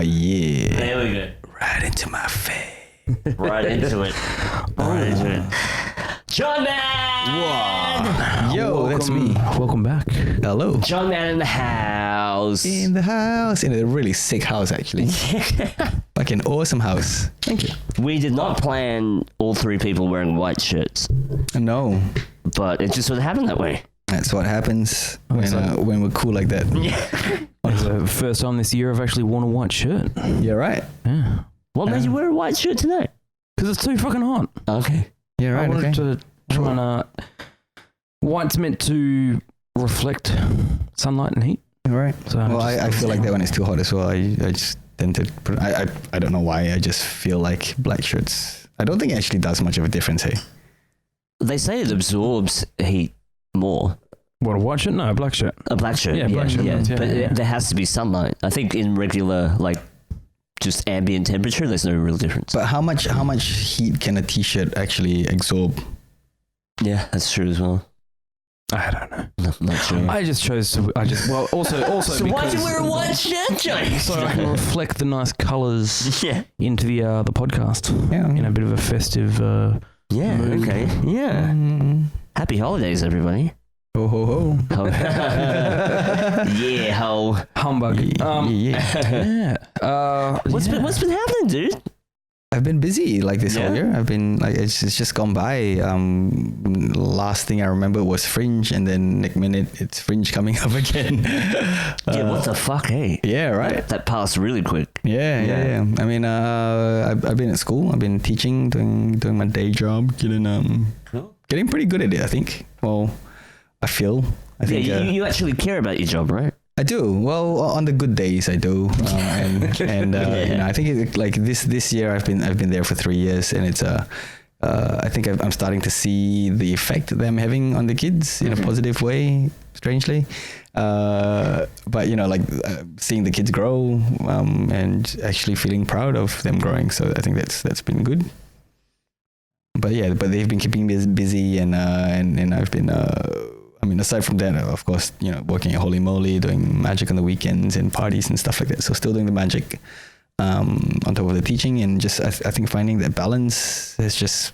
yeah. There we go. Right into my face. Right into it. Right into it. Jon Madd! Yo, that's me. Welcome back. Hello. Jon Madd in the house. In the house. In a really sick house, actually. Like an awesome house. Thank you. We did not plan all three people wearing white shirts, No. but it just sort of happened that way. That's what happens when we're cool like that. It's the first time this year I've actually worn a white shirt. You're right. Yeah. What made you wear a white shirt today? Because it's too fucking hot. Okay. You're right. I wanted to try and... white's meant to reflect sunlight and heat. You're right. So Well, I feel like that when it's too hot as well. I just tend to put... I don't know why. I just feel like black shirts... I don't think it actually does much of a difference, hey? They say it absorbs heat more. What, a white shirt? No, a black shirt. A black shirt. Yeah, black shirt. Yeah, But yeah. there has to be sunlight. I think in regular, like, just ambient temperature, there's no real difference. But how much heat can a t-shirt actually absorb? Yeah, that's true as well. I don't know. Not sure. I just chose to... also So why'd you wear a white shirt, Johnny? So I can reflect the nice colours Yeah. into the podcast. Yeah. You know, a bit of a festive... Yeah, mood. okay. Yeah. Mm. Happy holidays, everybody. Ho, ho, ho. Ho. Yeah, ho. Humbug. Yeah. What's been happening, dude? I've been busy like this whole Yeah? year. I've been like it's just gone by. Last thing I remember was Fringe, and then next minute it's Fringe coming up again. Yeah, what the fuck, hey? Yeah, right. That passed really quick. Yeah. I mean, I've been at school. I've been teaching, doing my day job, getting pretty good at it. I think. Well, I think. You actually care about your job, right? I do. Well, on the good days, I do. And I think like this year, I've been there for 3 years, and it's I think I'm starting to see the effect that I'm having on the kids in a positive way. Strangely, but seeing the kids grow and actually feeling proud of them growing. So I think that's been good. But they've been keeping me busy, and I've been. Aside from that, of course, working at Holy Moly, doing magic on the weekends and parties and stuff like that. So still doing the magic on top of the teaching, and just I think finding that balance has just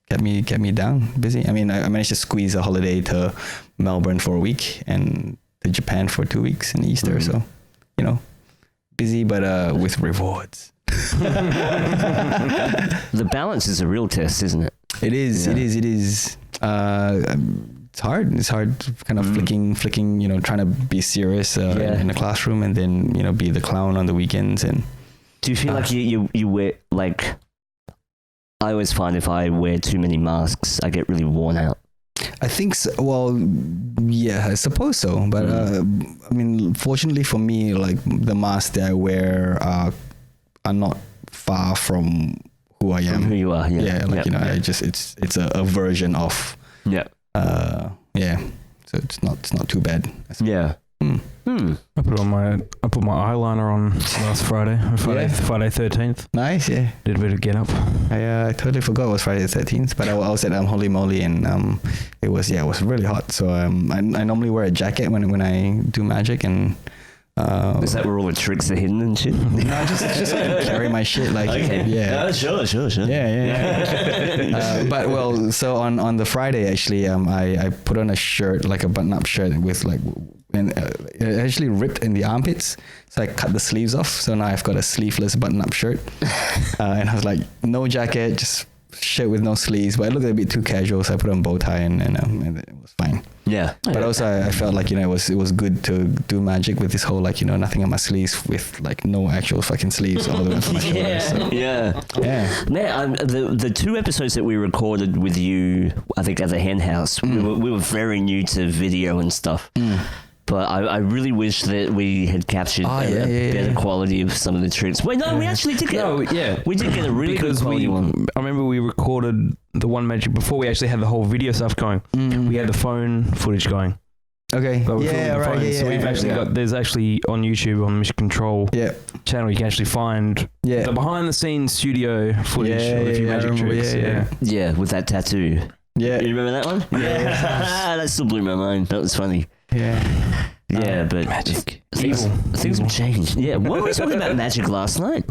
kept me down busy. I mean, I managed to squeeze a holiday to Melbourne for a week and to Japan for 2 weeks in Easter. So, busy but with rewards. The balance is a real test, isn't it? It is. Yeah. It is. It's hard. It's hard, kind of flicking. Trying to be serious in the classroom, and then be the clown on the weekends. And do you feel like you wear, like, I always find if I wear too many masks, I get really worn out. I think so. Well, yeah, I suppose so. But fortunately for me, like the masks that I wear are not far from who I am. From who you are, yeah. I just it's a version of. Yeah. So it's not too bad. Yeah. I put my eyeliner on last Friday 13th. Nice, yeah. Did a bit of get up. I totally forgot it was Friday the 13th, but I was at Holy Moly, and it was really hot. So I normally wear a jacket when I do magic, and is that where all the tricks are hidden and shit? No, just carry my shit like okay. Yeah. Sure. Yeah. But so on the Friday actually, I put on a shirt, like a button-up shirt with and it actually ripped in the armpits, so I cut the sleeves off. So now I've got a sleeveless button-up shirt, and I was like, no jacket, just shirt with no sleeves. But I looked a bit too casual, so I put on a bow tie, and it was fine. Yeah. But also I felt like it was good to do magic with this whole nothing on my sleeves, with no actual fucking sleeves all the way to my shoulders. So. Yeah. Man, the 2 episodes that we recorded with you, I think at the hen house, we were very new to video and stuff. But I really wish that we had captured a better quality of some of the tricks. Wait, no, we actually did get we did get a really good quality one. I remember we recorded the one magic before we actually had the whole video stuff going. We had the phone footage going. Okay. So we've actually got, there's actually on YouTube, on Mission Control channel, you can actually find the behind the scenes studio footage of a few magic tricks. Yeah, with that tattoo. Yeah. You remember that one? Yeah. That still blew my mind. That was funny. Yeah, but magic. Things will change. Yeah, what were we talking about magic last night?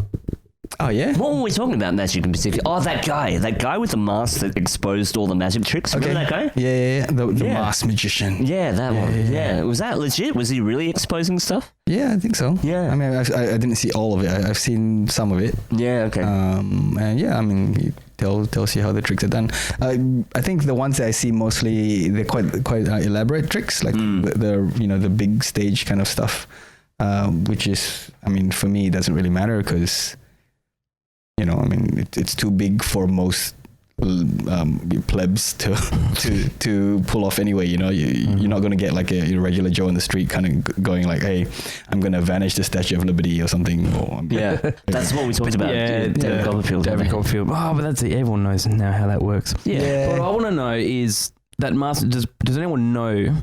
Oh yeah. What were we talking about magic in particular? Oh, that guy with the mask that exposed all the magic tricks. Remember that guy? Yeah. The masked magician. Yeah, that one. Yeah. Was that legit? Was he really exposing stuff? Yeah, I think so. Yeah. I mean, I didn't see all of it. I've seen some of it. Yeah. Okay. And yeah, I mean, he tells you how the tricks are done. I think the ones that I see mostly, they're quite elaborate tricks, like the big stage kind of stuff, which is, I mean, for me, it doesn't really matter because, I mean, it's too big for most plebs to pull off anyway. You're not going to get like a regular Joe on the street kind of going like, hey, I'm going to vanish the Statue of Liberty or something. Or that's what we talked about. David Copperfield. Oh, but that's it. Everyone knows now how that works. Yeah. What I want to know is that master. Does anyone know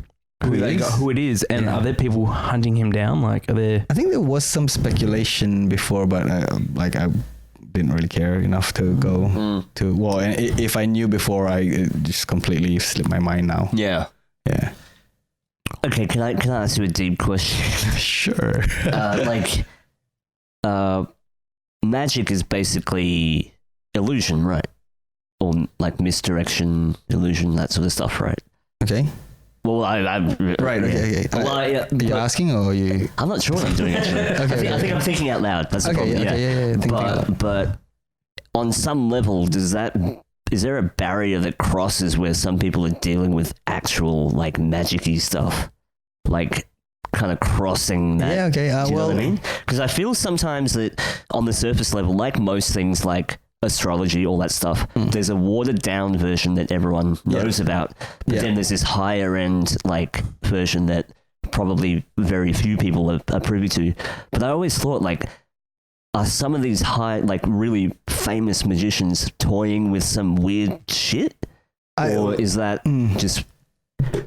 who it is, and are there people hunting him down? Like, are there? I think there was some speculation before, but I didn't really care enough to go to. Well, and if I knew before, it just completely slipped my mind now. Yeah. Okay, can I ask you a deep question? Sure. Magic is basically illusion, right? Or like misdirection, illusion, that sort of stuff, right? Okay. Well, right. Okay. Well, are you asking or are you? I'm not sure what I'm doing actually. I think I'm thinking out loud. That's the problem. But on some level, is there a barrier that crosses where some people are dealing with actual like magic-y stuff, like kind of crossing that? Yeah. Okay. Do you know what I mean? Because I feel sometimes that on the surface level, like most things, like astrology, all that stuff, there's a watered down version that everyone knows about, but then there's this higher end like version that probably very few people are privy to. But I always thought, like, are some of these high, like really famous magicians toying with some weird shit, or is that just?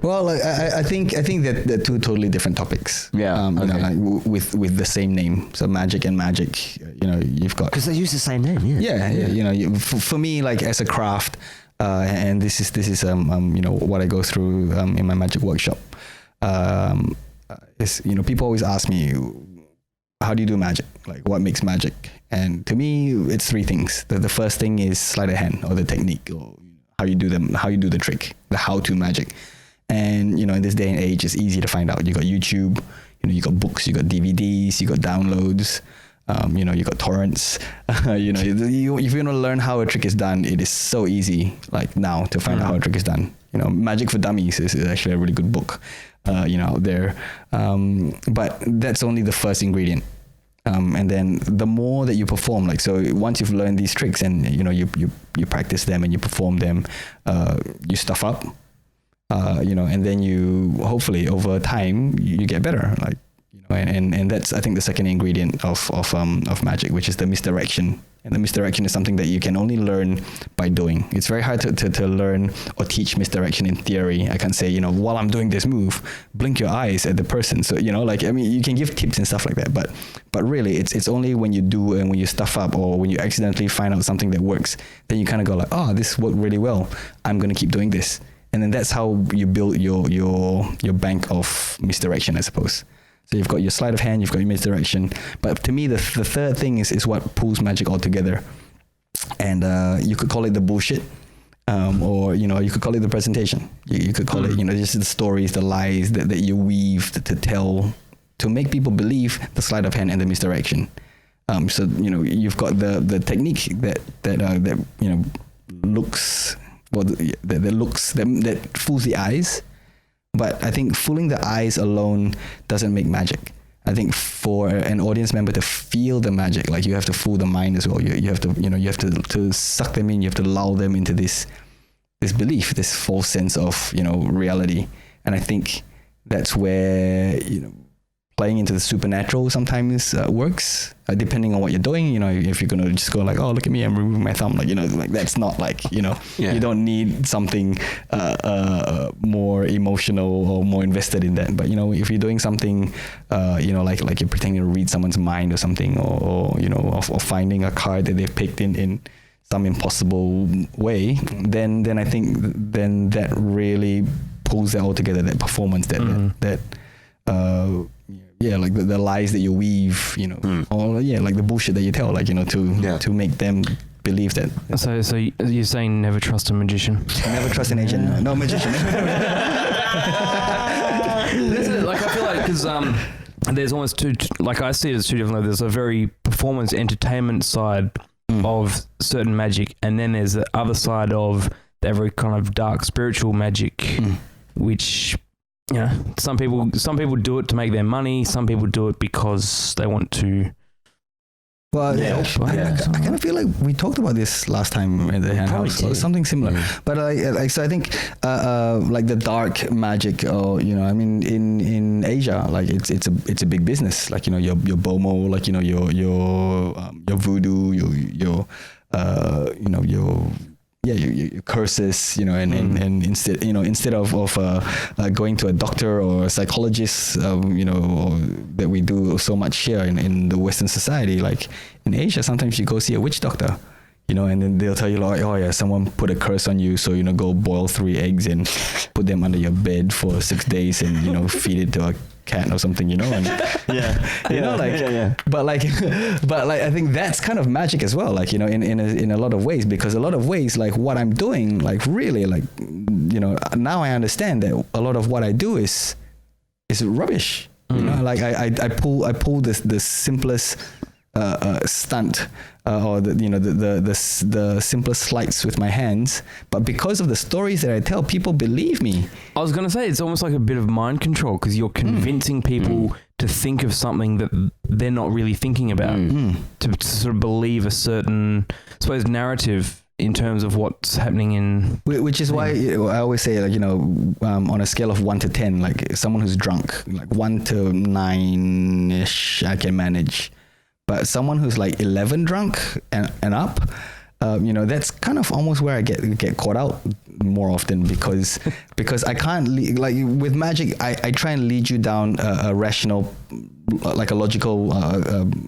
Well, I think that they're two totally different topics. Yeah. With the same name, so magic and magic. You've got because they use the same name. Yeah. For me, like as a craft, and this is what I go through in my magic workshop. Is people always ask me, how do you do magic? Like, what makes magic? And to me, it's three things. The first thing is sleight of hand, or the technique, or how you do the trick, the how-to magic. And in this day and age, it's easy to find out. You got YouTube, you got books, you got DVDs, you got downloads, you got torrents. If you want to learn how a trick is done, it is so easy. Like now to find out how a trick is done. Magic for Dummies is actually a really good book. Out there, but that's only the first ingredient. And then the more that you perform, like, so once you've learned these tricks and you practice them and you perform them, you stuff up. And then you hopefully over time you get better, like, and that's, I think, the second ingredient of magic, which is the misdirection. And the misdirection is something that you can only learn by doing. It's very hard to learn or teach misdirection in theory. I can't say, while I'm doing this move, blink your eyes at the person. So, you can give tips and stuff like that, but really it's only when you do and when you stuff up or when you accidentally find out something that works, then you kind of go like, oh, this worked really well. I'm going to keep doing this. And then that's how you build your bank of misdirection, I suppose. So you've got your sleight of hand, you've got your misdirection. But to me, the third thing is what pulls magic all together. And you could call it the bullshit, or you could call it the presentation. You could call it just the stories, the lies that you weave to tell, to make people believe the sleight of hand and the misdirection. So you've got the technique that looks that fools the eyes. But I think fooling the eyes alone doesn't make magic. I think for an audience member to feel the magic, like, you have to fool the mind as well. You have to you have to suck them in. You have to lull them into this belief, this false sense of reality. And I think that's where playing into the supernatural sometimes works, depending on what you're doing. If you're gonna just go like, oh, look at me, I'm removing my thumb, like, like, that's not like, you don't need something more emotional or more invested in that. But if you're doing something like you're pretending to read someone's mind or something, or finding a card that they've picked in some impossible way, then I think then that really pulls that all together, that performance, that like the lies that you weave, you know, or like the bullshit that you tell, like, you know, to make them believe that. So you're saying never trust a magician? Never trust an agent. No magician. Like, I feel like, because there's almost two, like, I see it as two different levels. There's a very performance entertainment side of certain magic, and then there's the other side of that very kind of dark spiritual magic, which, you know, some people do it to make their money, some people do it because they want to. Well, I kind of feel like we talked about this last time in the hand house, or something similar. But so I think like the dark magic, or, you know, I mean, in Asia, like it's a big business. Like, you know, your Bomo, like, you know, your voodoo, your curses, you know, and instead of going to a doctor or a psychologist, you know, that we do so much here in the Western society, like in Asia, sometimes you go see a witch doctor, you know, and then they'll tell you like, oh yeah, someone put a curse on you, so, you know, go boil 3 eggs and put them under your bed for 6 days, and, you know, feed it to a cat or something, you know, and but like I think that's kind of magic as well, like, you know, in a lot of ways, because a lot of ways, like what I'm doing, like really, like, you know, now I understand that a lot of what I do is rubbish, you know, like I pull the simplest stunt, or the simplest sleights with my hands, but because of the stories that I tell, people believe me. I was going to say, it's almost like a bit of mind control, because you're convincing people to think of something that they're not really thinking about, to sort of believe a certain, I suppose, narrative in terms of what's happening in. Which is why I always say, like, you know, on a scale of 1 to 10, like someone who's drunk, like 1 to 9-ish, I can manage. But someone who's like 11 drunk and up, you know, that's kind of almost where I get caught out more often, because I can't like with magic, I try and lead you down a rational, like a logical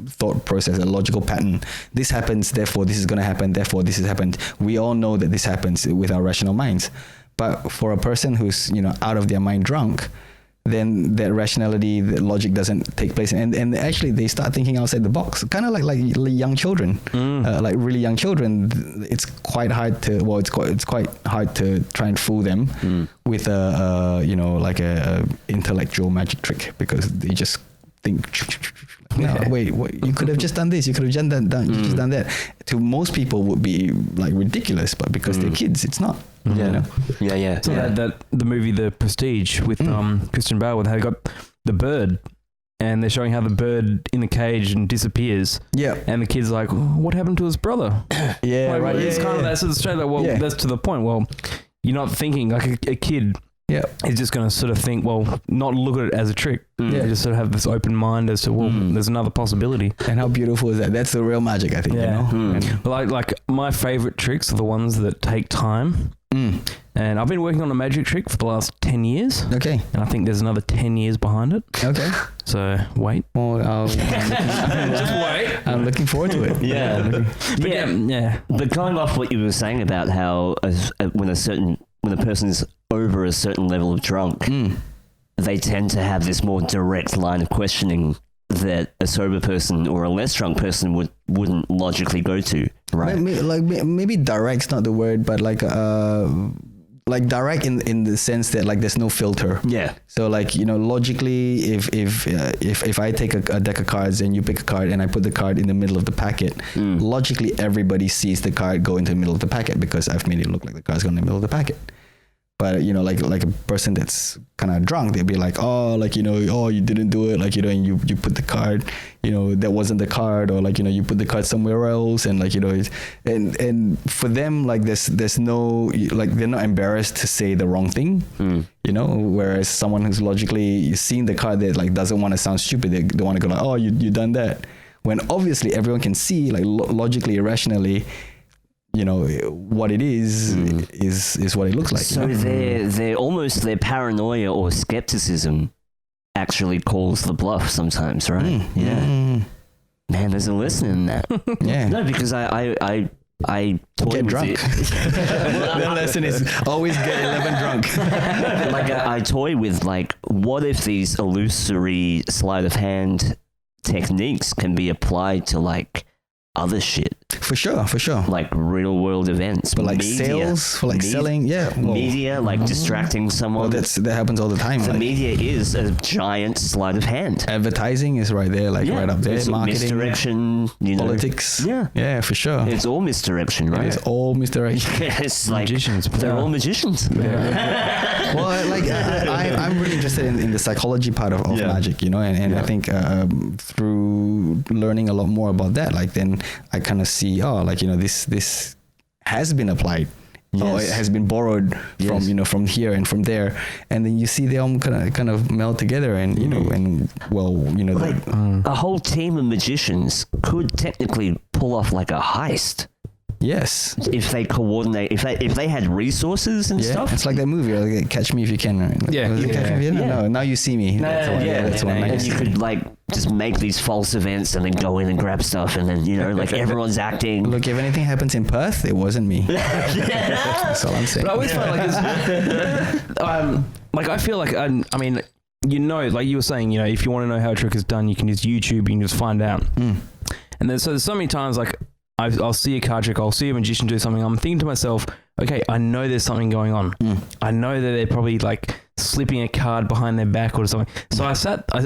thought process, a logical pattern. This happens, therefore this is going to happen, therefore this has happened. We all know that this happens with our rational minds. But for a person who's, you know, out of their mind drunk, then that rationality, the logic doesn't take place, and actually they start thinking outside the box, kind of like young children, like really young children. It's quite hard to it's quite hard to try and fool them with you know, like a intellectual magic trick, because they just think, no, wait, you could have just done this, you could have just done that. To most people would be like ridiculous, but because they're kids, it's not. You know? So that the movie The Prestige with Christian Bale, where they got the bird, and they're showing how the bird in the cage and disappears. Yeah, and the kid's like, what happened to his brother? Yeah, like, right. It's kind of that sort of straight. Like, well, that's to the point. Well, you're not thinking like a kid. Yeah, he's just going to sort of think, well, not look at it as a trick. Yeah, just sort of have this open mind as to, well, there's another possibility. And how beautiful is that? That's the real magic, I think. Yeah. You know? But like my favorite tricks are the ones that take time. And I've been working on a magic trick for the last 10 years. Okay. And I think there's another 10 years behind it. Okay. So wait. Well, just wait. I'm looking forward to it. Yeah. But going off what you were saying about how when a person's over a certain level of drunk, they tend to have this more direct line of questioning that a sober person or a less drunk person wouldn't logically go to, right? Maybe direct's not the word, but like direct in the sense that like there's no filter. Yeah. So like, you know, logically, if I take a deck of cards and you pick a card and I put the card in the middle of the packet, logically everybody sees the card go into the middle of the packet because I've made it look like the card's going in the middle of the packet. But, you know, like a person that's kind of drunk, they'll be like, oh, like, you know, oh, you didn't do it. Like, you know, and you put the card, you know, that wasn't the card, or like, you know, you put the card somewhere else. And like, you know, and for them, like there's no, like, they're not embarrassed to say the wrong thing, you know, whereas someone who's logically seen the card that like doesn't want to sound stupid, they want to go like, oh, you done that. When obviously everyone can see, like logically, irrationally, you know, what it is what it looks like. So they're almost their paranoia or skepticism actually calls the bluff sometimes, right? Yeah. Man, there's a lesson in that. Yeah. No, because I I toy Get with drunk. it. The lesson is always get 11 drunk. Like I toy with like, what if these illusory sleight of hand techniques can be applied to like other shit, For sure. like real world events, But like media, sales, for like selling, yeah. Well, media, like distracting someone. well, that happens all the time. The Like, media is a giant sleight of hand. advertising is right there, like right up there. It's Marketing, misdirection, you know. politics. Yeah. for sure. It's all misdirection, right? It's all misdirection. It's like Magicians, they're yeah. all magicians. Well, like I'm really interested in the psychology part of Yeah. magic, you know, and I think through learning a lot more about that, like then I kind of see, like, you know, this has been applied. Or it Yes. has been borrowed from, Yes. you know, from here and from there, and then you see they all kind of meld together, and you know, and well, you know, Like a whole team of magicians could technically pull off like a heist yes, if they coordinate. If they had resources and yeah, stuff. it's like that movie, like, Catch Me If You Can. Right? Like, Yeah, was it yeah. Catch Me If You Can? Yeah. No, Now You See Me. That's the one. yeah, That's the one. and you could like just make these false events and then go in and grab stuff, and then, you know, like everyone's acting. Look, if anything happens in Perth, it wasn't me. That's all I'm saying. But I always find like it's, like I feel like I mean, you know, like you were saying, you know, if you want to know how a trick is done, you can use YouTube. You can just find out. And then so there's so many times like I'll see a card trick, I'll see a magician do something. I'm thinking to myself, okay, I know there's something going on. I know that they're probably like slipping a card behind their back or something. So I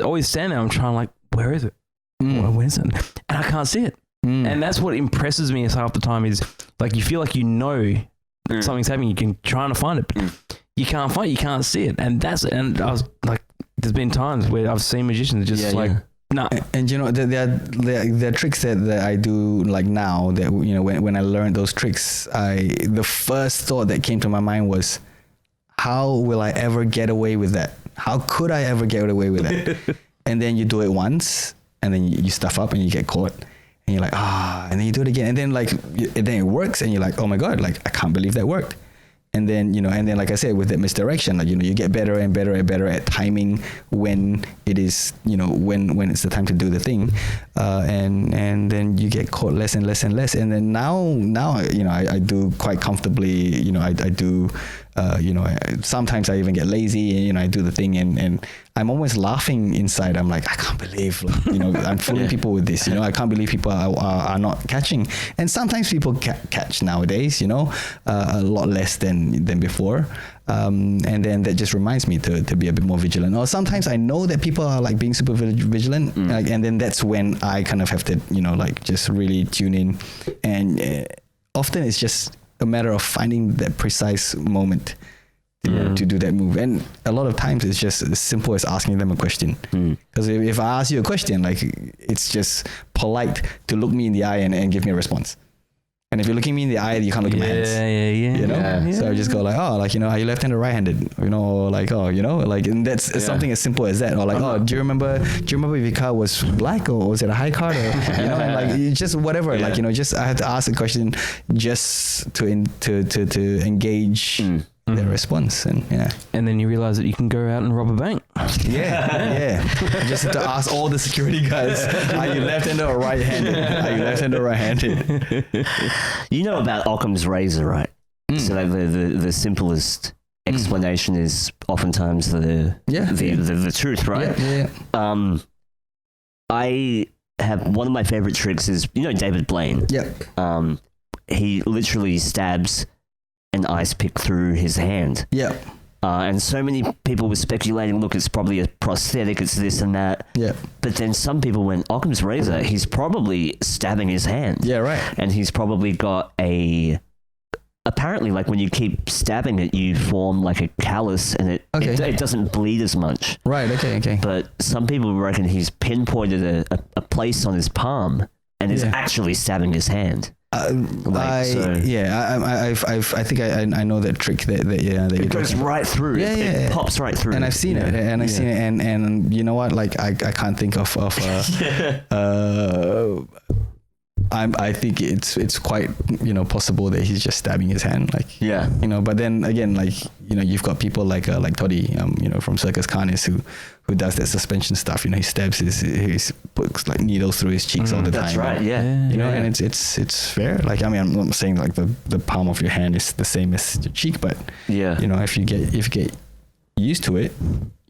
always stand there. I'm trying like, where is it? Where is it? And I can't see it. And that's what impresses me is half the time is like you feel like you know something's happening. You can try to find it, but you can't find it. You can't see it. And I was like, there's been times where I've seen magicians just nah. And you know, there are tricks that I do like now that, you know, when I learned those tricks, the first thought that came to my mind was, how will I ever get away with that? How could I ever get away with that? And then you do it once, and then you stuff up and you get caught, and you're like, and then you do it again, and then like then it works, and you're like, oh my god, like I can't believe that worked. And then, you know, like I said, with that misdirection, like, you know, you get better and better and better at timing when it is, you know, when it's the time to do the thing, and then you get caught less and less and less. And then now, you know, I do quite comfortably, you know, I do, you know, sometimes I even get lazy, and, you know, I do the thing, and I'm almost laughing inside. I'm like, I can't believe, like, you know, I'm fooling people with this, you know, I can't believe people are not catching. And sometimes people catch nowadays, you know, a lot less than before. And then that just reminds me to be a bit more vigilant. Or sometimes I know that people are like being super vigilant, like, and then that's when I kind of have to, you know, like just really tune in. And often it's just a matter of finding that precise moment to do that move. And a lot of times it's just as simple as asking them a question. Because if I ask you a question, like, it's just polite to look me in the eye and give me a response. And if you're looking me in the eye, you can't look at my hands. You know? So I just go like, oh, like, you know, are you left-handed or right-handed? You know, or like, oh, you know, like, and that's something as simple as that. Or like, oh, do you remember if your car was black, or was it a high card, or, you know, and like, you just whatever, like, you know, just I have to ask a question just to engage their response. And And then you realize that you can go out and rob a bank. just to ask all the security guys, are you left-handed or right-handed? Are you left-handed or right-handed? You know about Occam's razor, right? So like the simplest explanation is oftentimes the truth, right? Yeah. I have one of my favorite tricks is, you know, David Blaine. Yep. He literally stabs an ice pick through his hand. Yep. And so many people were speculating, look, it's probably a prosthetic, it's this and that. Yeah. But then some people went, Occam's razor, he's probably stabbing his hand. Yeah, right. And he's probably got apparently, like, when you keep stabbing it, you form like a callus, and it doesn't bleed as much. Right, okay. But some people reckon he's pinpointed a place on his palm and is actually stabbing his hand. I think I know that trick that it goes right through. Yeah, it pops right through. And I've seen it, and I've seen it, and you know what? Like I can't think of I think it's quite possible that he's just stabbing his hand, like But then again, like you've got people like Toddy, from Circus Carnis who does that suspension stuff. He stabs his puts like needles through his cheeks all the time. That's right. Yeah. And it's fair. Like I mean, I'm not saying like the palm of your hand is the same as your cheek, but if you get used to it,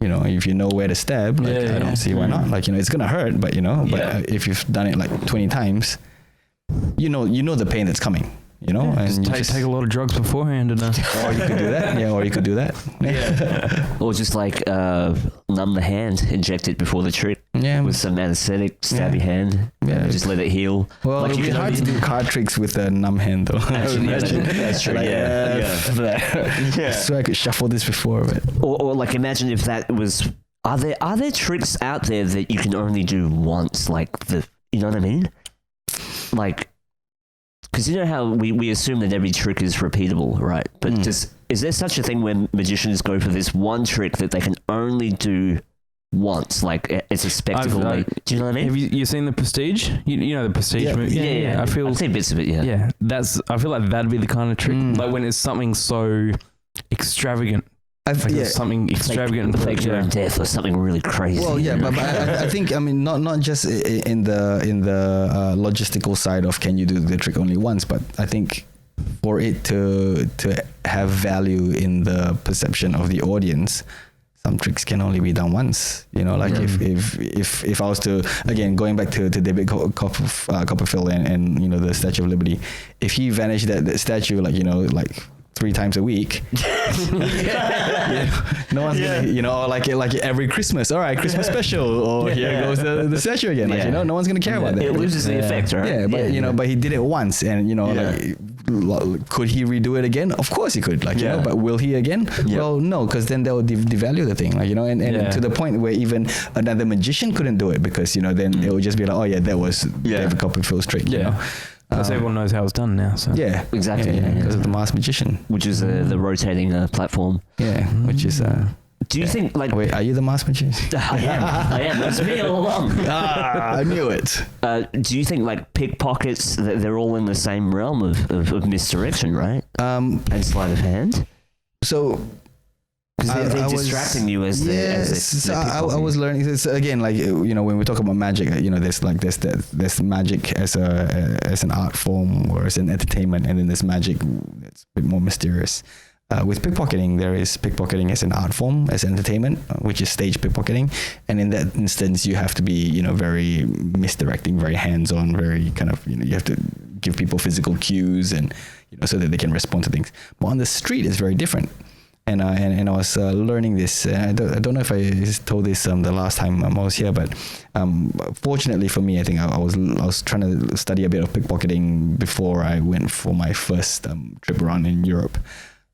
if you know where to stab, like I don't see why not. Like it's gonna hurt, but if you've done it like 20 times, you know the pain that's coming. And just take a lot of drugs beforehand, and or you could do that. Yeah, or you could do that. Yeah. Or just like numb the hand, inject it before the trick. Yeah. With some anesthetic, stab your hand. Yeah. Just let it heal. Well, like it'd be hard to do card tricks with a numb hand, though. Actually, that's true. Yeah. So I could shuffle this before, but or like imagine if that was. Are there tricks out there that you can only do once? Like you know what I mean? Like. Because you know how we assume that every trick is repeatable, right? But is there such a thing when magicians go for this one trick that they can only do once? Like it's a spectacle. Do you know what I mean? Have you seen The Prestige? You know the Prestige movie? Yeah. I've seen bits of it. Yeah, I feel like that'd be the kind of trick. Like when it's something so extravagant. Something extravagant, like your own death or something really crazy. Well, yeah, but I think not just in the logistical side of can you do the trick only once, but I think for it to have value in the perception of the audience, some tricks can only be done once. If I was to, again, going back to David Copperfield and the Statue of Liberty, if he vanished that statue like 3 times a week, no one's gonna, or like every Christmas, all right, Christmas special, or here goes the statue again. Like, no one's gonna care about that. It loses the effect, right? Yeah, but but he did it once, and like, could he redo it again? Of course he could. Like, but will he again? Well, no, because then that would devalue the thing. Like, and to the point where even another magician couldn't do it, because then it would just be like, oh yeah, that was David Copperfield's trick. Because everyone knows how it's done now. So exactly. Because of the Masked Magician, which is the rotating platform. Yeah, which is. Do you think like? Wait, are you the Masked Magician? I am. That's me all along. I knew it. Do you think like pickpockets? They're all in the same realm of misdirection, right? And sleight of hand. So. Because they're distracting you as I was learning this again, like when we talk about magic, there's magic as an art form or as an entertainment, and then there's magic that's a bit more mysterious. With pickpocketing, there is pickpocketing as an art form, as entertainment, which is stage pickpocketing, and in that instance, you have to be very misdirecting, very hands-on, very kind of you have to give people physical cues and so that they can respond to things. But on the street, it's very different. And I was learning this. I don't know if I told this the last time I was here, but fortunately for me, I think I was trying to study a bit of pickpocketing before I went for my first trip around in Europe.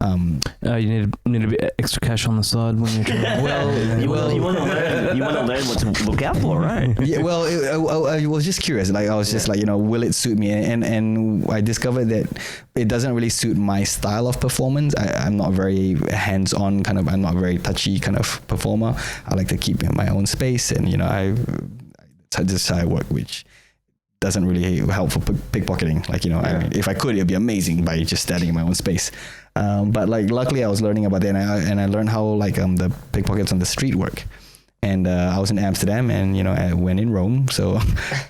You need a bit extra cash on the side when you're trying. You want to learn what to look out for, right? Yeah. Well, I was just curious. Like I was just like, will it suit me? And I discovered that it doesn't really suit my style of performance. I'm not very hands-on kind of. I'm not a very touchy kind of performer. I like to keep in my own space, and that's how I work, which doesn't really help for pickpocketing. Like, I mean, if I could, it'd be amazing by just standing in my own space. But like, luckily I was learning about that, and I learned how like the pickpockets on the street work. And I was in Amsterdam, and I went in Rome, so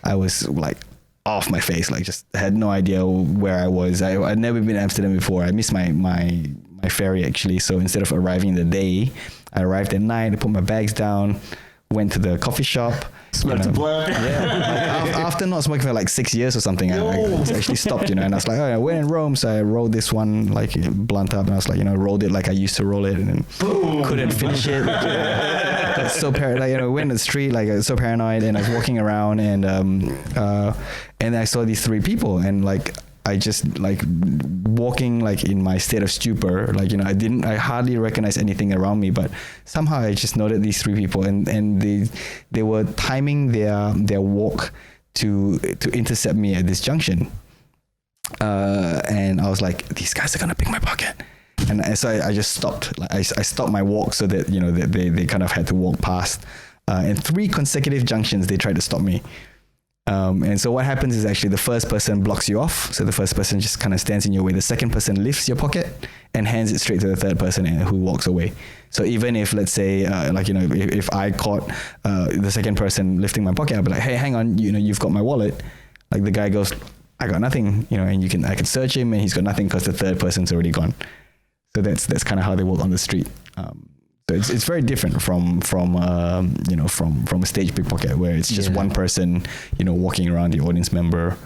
I was like off my face, like just had no idea where I was. I'd never been to Amsterdam before. I missed my ferry actually, so instead of arriving in the day, I arrived at night. I put my bags down, went to the coffee shop. Smoked a blunt. Yeah. Like after not smoking for like 6 years or something, I actually stopped, and I was like, I went in Rome, so I rolled this one like blunt up, and I was like, rolled it like I used to roll it, and then couldn't finish it. Got so paranoid, went in the street like I was so paranoid, and I was walking around, and I saw these 3 people, and like I just like walking like in my state of stupor, like I hardly recognized anything around me, but somehow I just noted these 3 people, and they were timing their walk to intercept me at this junction, and I was like, these guys are gonna pick my pocket, and so I just stopped. Like I stopped my walk so that that they kind of had to walk past, and 3 consecutive junctions they tried to stop me. And so what happens is actually the first person blocks you off. So the first person just kind of stands in your way. The second person lifts your pocket and hands it straight to the third person who walks away. So even if, let's say, if I caught the second person lifting my pocket, I'd be like, hey, hang on, you've got my wallet. Like the guy goes, I got nothing, and I can search him and he's got nothing because the third person's already gone. So that's kind of how they work on the street. So it's very different from a stage pickpocket where it's just one person, walking around the audience member,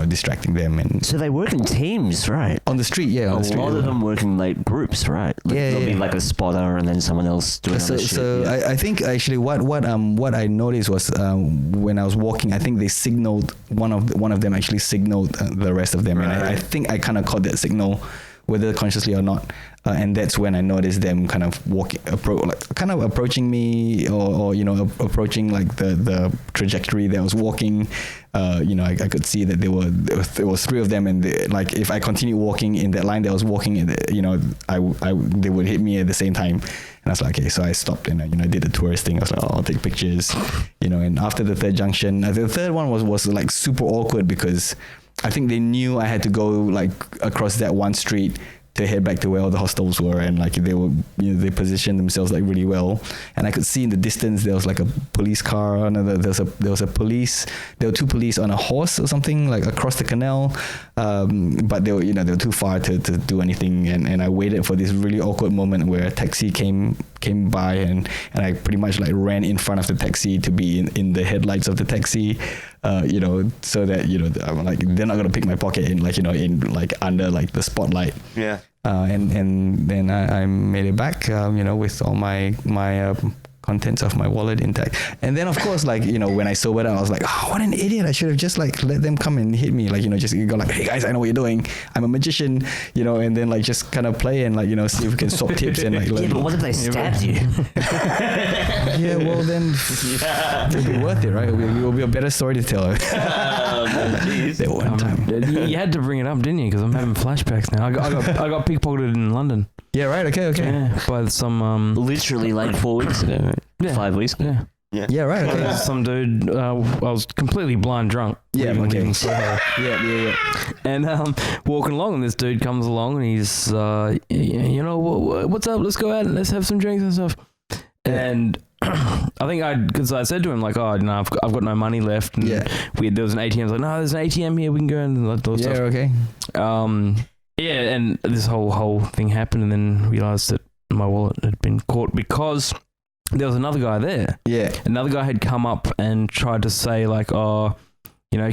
distracting them. And so they work in teams, right? On the street, yeah. A lot of them work in like groups, right? There'll be like a spotter and then someone else doing other shit. So I think actually what I noticed was when I was walking, I think they signaled one of them actually signaled the rest of them, and I think I kind of caught that signal, whether consciously or not, and that's when I noticed them kind of approaching me, or approaching like the trajectory that I was walking. I could see that there was three of them, and if I continued walking in that line that I was walking in, they would hit me at the same time, and I was like, okay, so I stopped and I did the tourist thing. I was like, I'll take pictures, and after the third junction, the third one was like super awkward because I think they knew I had to go like across that one street to head back to where all the hostels were, and like they were, they positioned themselves like really well, and I could see in the distance there was like a police car. There were two police on a horse or something like across the canal, but they were too far to do anything, and I waited for this really awkward moment where a taxi came by, and I pretty much like ran in front of the taxi to be in the headlights of the taxi, so that I'm like, they're not gonna pick my pocket in under like the spotlight. Yeah. And then I made it back, with all my contents of my wallet intact. And then of course, when I sobered up, I was like, oh, what an idiot. I should have just let them come and hit me. Just go like, hey guys, I know what you're doing. I'm a magician, and then just kind of play and see if we can swap tips and yeah, but what if they stabbed you? Yeah, well then it'll be worth it, right? It will be a better story to tell. That one time. You had to bring it up, didn't you? Because I'm having flashbacks now. I got pickpocketed in London. Yeah, right. Okay. Yeah, by some literally like 4 weeks ago, right? Yeah. 5 weeks ago. Yeah, right. Okay. Some dude. I was completely blind drunk. Yeah. Okay. Yeah. And walking along, and this dude comes along, and he's, what's up? Let's go out and let's have some drinks and stuff. Yeah. And I think because I said to him like, I've got no money left. And there was an ATM. I was like, no, there's an ATM here. We can go and all that stuff. Okay. Yeah, and this whole thing happened, and then realised that my wallet had been caught because there was another guy there. Yeah. Another guy had come up and tried to say like, oh,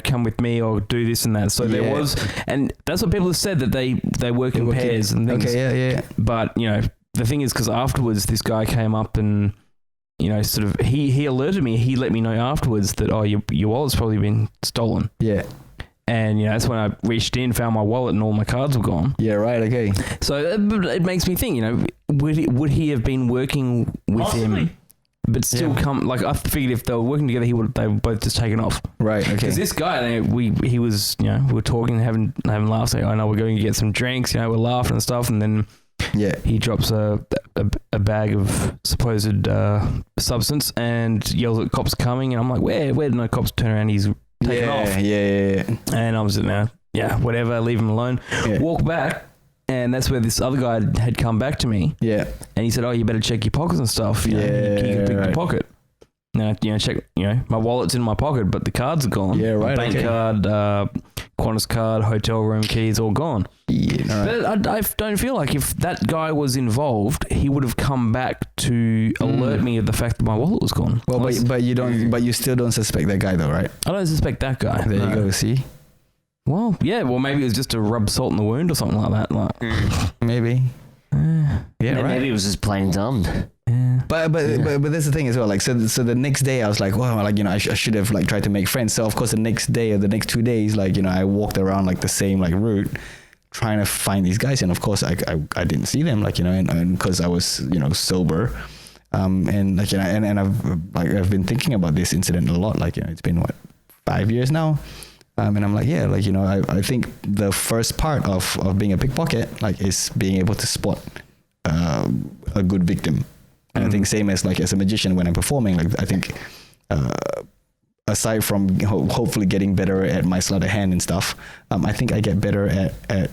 come with me or do this and that. So there was, and that's what people have said, that they work in pairs and things. Okay, yeah. But, the thing is, because afterwards this guy came up and, sort of, he alerted me, he let me know afterwards that, your wallet's probably been stolen. Yeah. And, that's when I reached in, found my wallet and all my cards were gone. Yeah, right, okay. So it makes me think, would he have been working with him, but still come, like I figured if they were working together, they were both just taken off. Right, okay. Because this guy, he was, we were talking, having laughs, like, I know we're going to get some drinks, we're laughing and stuff, and then he drops a bag of supposed substance and yells at cops coming, and I'm like, where did no cops turn around? He's taken off. Yeah. And I was sitting there, whatever, leave him alone. Yeah. Walk back, and that's where this other guy had come back to me. Yeah. And he said, you better check your pockets and stuff. You can pick the pocket. Now, check, my wallet's in my pocket, but the cards are gone. Yeah, right. Bank card, Qantas card, hotel room keys, all gone. Yeah, but I don't feel like if that guy was involved, he would have come back to alert me of the fact that my wallet was gone. Well, but you still don't suspect that guy though, right? I don't suspect that guy. There you go. See. Well, yeah. Well, maybe it was just to rub salt in the wound or something like that. Like maybe. Yeah, right. Maybe it was just plain dumb. Yeah. But that's the thing as well. Like so the next day I was like, well, like I should have like tried to make friends. So of course the next day or the next 2 days, like I walked around like the same like route, trying to find these guys, and of course I didn't see them, like and because I was sober, and like and I've been thinking about this incident a lot. Like it's been 5 years now. And I'm like, I think the first part of being a pickpocket, like, is being able to spot a good victim. And I think same as a magician when I'm performing, like, I think aside from hopefully getting better at my sleight of hand and stuff, I think I get better at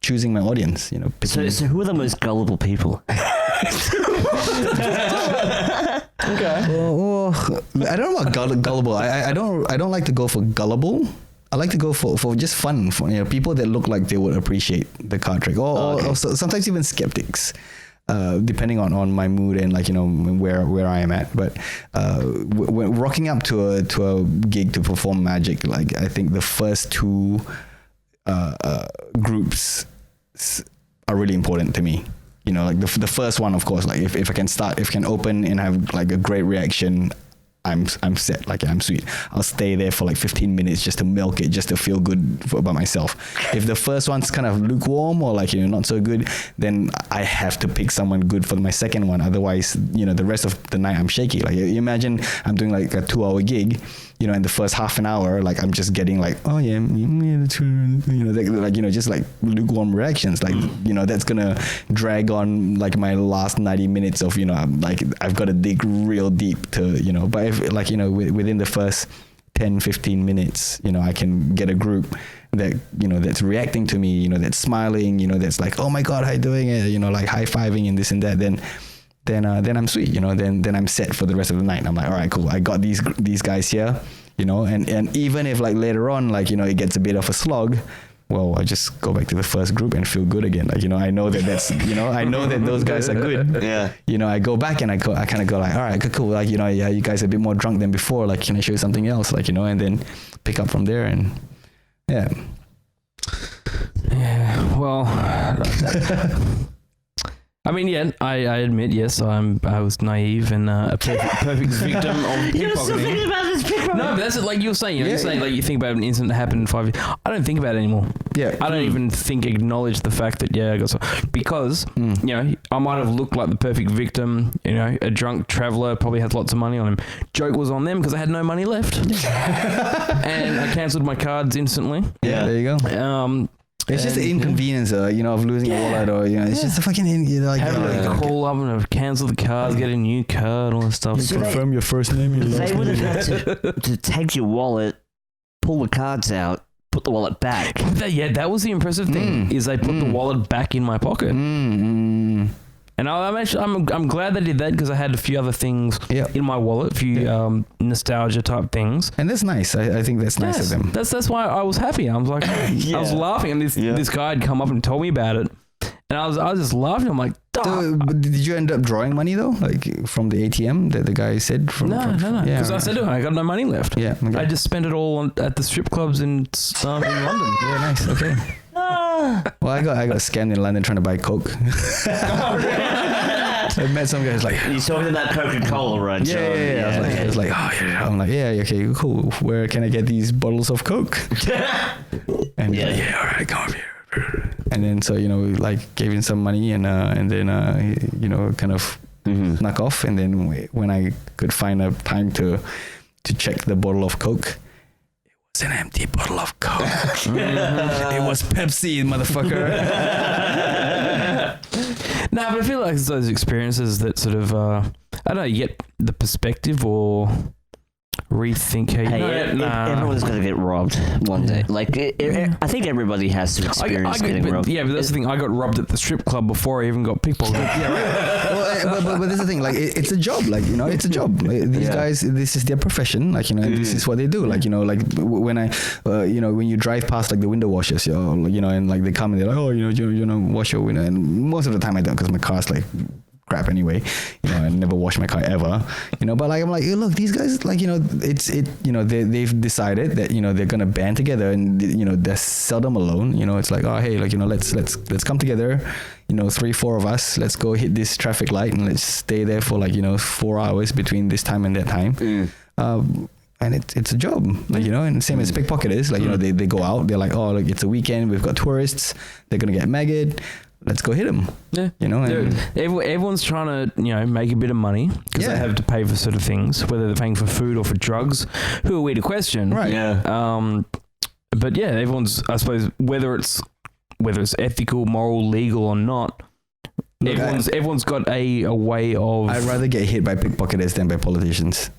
choosing my audience. You know. So who are the most gullible people? Okay. Well, I don't know about gullible. I don't like to go for gullible. I like to go for just fun, for, you know, people that look like they would appreciate the card trick, or sometimes even skeptics, depending on my mood and like, you know, where I am at. But when rocking up to a gig to perform magic, like I think the first two groups are really important to me. You know, like the first one, of course, like if I can open and have like a great reaction, I'm set. Like I'm sweet. I'll stay there for like 15 minutes just to milk it, just to feel good about myself. If the first one's kind of lukewarm or like, you know, not so good, then I have to pick someone good for my second one. Otherwise, you know, the rest of the night I'm shaky. Like you imagine I'm doing like a 2-hour gig, you know, in the first half an hour, like I'm just getting like, oh yeah, that's true. You know, like, you know, just like lukewarm reactions. Like, you know, that's gonna drag on like my last 90 minutes of, you know, like I've got to dig real deep to, you know, but if like, you know, within the first 10-15 minutes, you know, I can get a group that, you know, that's reacting to me, you know, that's smiling, you know, that's like, oh my God, how you doing it? You know, like high-fiving and this and that, then I'm sweet, you know, then I'm set for the rest of the night. I'm like, all right, cool. I got these guys here, you know, and even if like later on, like, you know, it gets a bit of a slog, well, I just go back to the first group and feel good again. Like, you know, I know that that's, you know, I know that those guys are good. Yeah. You know, I go back and I kind of go like, all right, cool. Like, you know, yeah, you guys are a bit more drunk than before. Like, can I show you something else? Like, you know, and then pick up from there and yeah. Yeah. Well, I mean, yeah, I admit, yes, I was naive and a perfect victim of You're still thinking pickpocketing. about this pickpocket. No, but that's it, like you were saying. You know, you're saying like you think about an incident that happened in 5 years. I don't think about it anymore. Yeah. I don't even acknowledge the fact that I got some, because you know, I might have looked like the perfect victim. You know, a drunk traveller probably has lots of money on him. Joke was on them because I had no money left, and I cancelled my cards instantly. Yeah, there you go. It's just the inconvenience, you know, of losing a wallet, or, you know, it's just a fucking, you know, like, Having to call up and cancel the cards, get a new card, all that stuff. So confirm your first name and your They last would have name. had to take your wallet, pull the cards out, put the wallet back. That was the impressive thing, is they put the wallet back in my pocket. And I'm glad they did that, because I had a few other things in my wallet, a few nostalgia type things. And that's nice. I think that's nice of them. That's why I was happy. I was like, I was laughing, and this guy had come up and told me about it, and I was just laughing. I'm like, So, but did you end up drawing money though, like from the ATM that the guy said? No. Because I said to him, I got no money left. Yeah. Okay. I just spent it all at the strip clubs in London. Yeah, nice. Okay. Well, I got scammed in London trying to buy Coke. I met some guys like, You talking about Coca-Cola, right? yeah. I was like, oh yeah. I'm like, yeah, okay, cool. Where can I get these bottles of Coke? And all right, come up here. And then so, you know, we like gave him some money and then you know, kind of snuck off. And then when I could find a time to check the bottle of Coke, it was an empty bottle of Coke. It was Pepsi, motherfucker. No, but I feel like it's those experiences that sort of, I don't know, you get the perspective or rethink how you everyone's going to get robbed one day. Like, I think everybody has to experience getting robbed. Yeah, but that's the thing. I got robbed at the strip club before I even got pickpocketed. Well, but this is the thing. Like, it's a job. Like, you know, it's a job. Like, these guys, this is their profession. Like, you know, this is what they do. Like, you know, like when I, you know, when you drive past like the window washers, you know, and like they come and they're like, oh, you know, wash your window. And most of the time I don't, because my car's like crap anyway, you know, I never wash my car ever, you know, but like I'm like, hey, look, these guys, like, you know, you know, they've decided that, you know, they're gonna band together, and, you know, they're seldom alone, you know. It's like, oh hey, like, you know, let's come together, you know, 3-4 of us, let's go hit this traffic light and let's stay there for like, you know, 4 hours between this time and that time. And it's a job, like, you know, and same as pickpocketers, like, you know, they go out, they're like, oh, like, it's a weekend, we've got tourists, they're gonna get maggot, let's go hit them. Yeah, you know, and everyone's trying to, you know, make a bit of money because they have to pay for sort of things, whether they're paying for food or for drugs. Who are we to question? Right. Yeah. But yeah, everyone's, I suppose, whether it's ethical, moral, legal or not, everyone's got a way of. I'd rather get hit by pickpocketers than by politicians.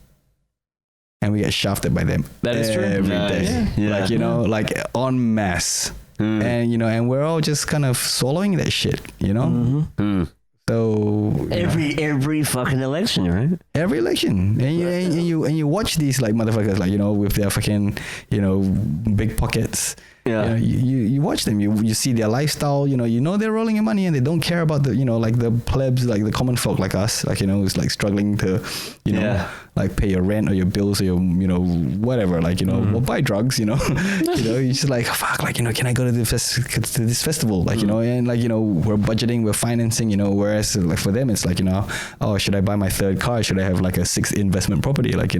and we get shafted by them. That is true. Every day. Yeah. Like, like en masse. And, and we're all just kind of swallowing that shit, So every fucking election, right? every election, and you watch these like motherfuckers, like with their fucking big pockets. Yeah. You watch them. You see their lifestyle. They're rolling in money and they don't care about the like the plebs, like the common folk like us, like who's like struggling to like pay your rent or your bills or your whatever, like or buy drugs. You're just like, fuck, like can I go to this festival, like and like we're budgeting, we're financing, whereas like for them it's like oh, should I buy my third car, should I have like a 6th investment property, like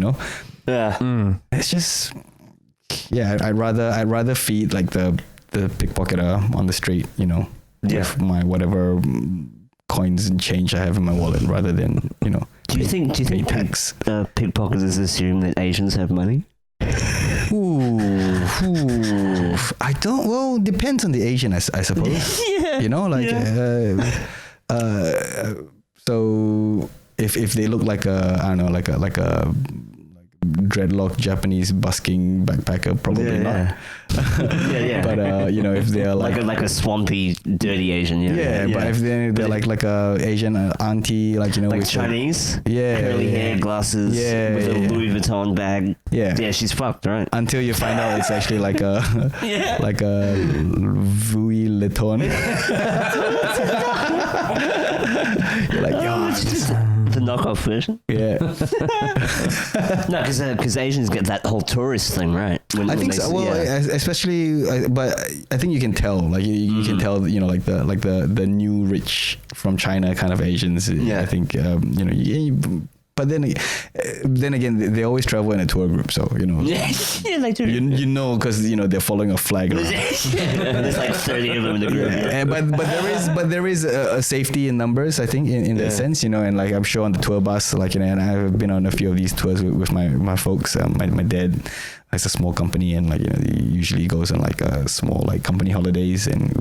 it's just I'd rather feed like the pickpocketer on the street, with my whatever coins and change I have in my wallet, rather than Do you think tax. Pickpocketers assume that Asians have money? Ooh, I don't. Well, depends on the Asian, I suppose. So if they look like a, I don't know, like a dreadlock Japanese busking backpacker, probably not. But if they're like a swampy, dirty Asian, but if they're like a Asian auntie, like like with Chinese, curly hair, glasses, with a Louis Vuitton bag, she's fucked, right? Until you find out it's actually like a like a Louis Vuitton. You're like, the knockoff version. No, because Asians get that whole tourist thing, right? I think so. Well, especially, but I think you can tell, like you can tell, like the new rich from China kind of Asians. I think but then again, they always travel in a tour group, so they do. Because they're following a flag around. There's like 30 of them in the group. But there is a safety in numbers, I think, in that sense, and like I'm sure on the tour bus, like and I've been on a few of these tours with my folks. My dad has a small company, and like he usually goes on like a small like company holidays, and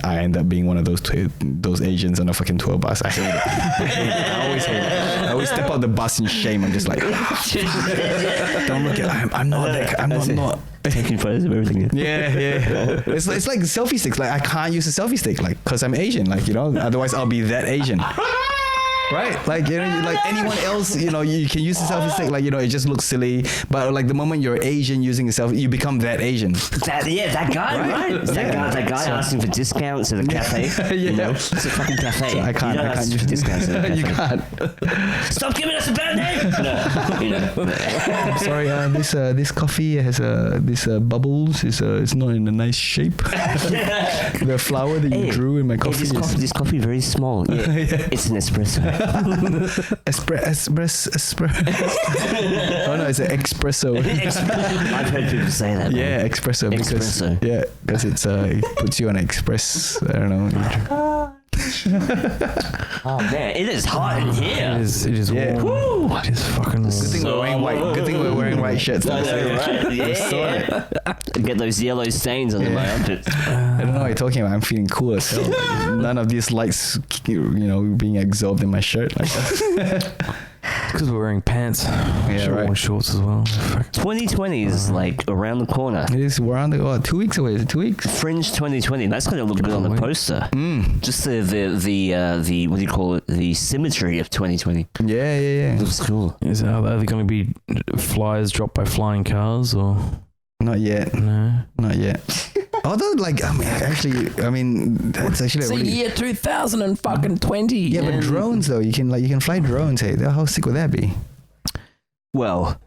I end up being one of those Asians on a fucking tour bus. I hate it. I always hate it. I always step out the bus in shame. I'm just like, don't look at. I'm not that. I'm not. Taking photos of everything. It's like selfie sticks. Like I can't use a selfie stick, like because I'm Asian. Like otherwise I'll be that Asian. Right, like like anyone else, you can use a selfie stick, like it just looks silly. But like the moment you're Asian using a selfie, you become that Asian. That guy, right? That guy asking for discounts at a cafe. It's a fucking cafe. So I can't use discounts at a cafe. You can't. Stop giving us a bad name. I'm sorry, this coffee has this bubbles. It's not in a nice shape. The flower that you drew in my coffee. This coffee very small. It's an espresso. Espresso. Oh no, it's an espresso. I've heard people say that. Yeah, espresso. Because it puts you on express. I don't know. Oh man, it is hot in here. It is warm. Woo. It is fucking warm. Good thing we're wearing white. Good thing we're wearing white shirts. Right? Yeah. Get those yellow stains under my armpits. I don't know what you're talking about. I'm feeling cool as hell. Like, none of these lights, being absorbed in my shirt like that. Because we're wearing pants. Right. Shorts as well. 2020 is like around the corner. It is. We're on 2 weeks away. Is it 2 weeks? Fringe 2020. That's going to look good on the poster. Just the what do you call it? The symmetry of 2020. Yeah. Looks cool. Are they going to be flyers dropped by flying cars or? Not yet. No. Not yet. Although, like, that's actually it's year 2020. Yeah, but drones though, you can fly drones. Hey, how sick would that be? Well,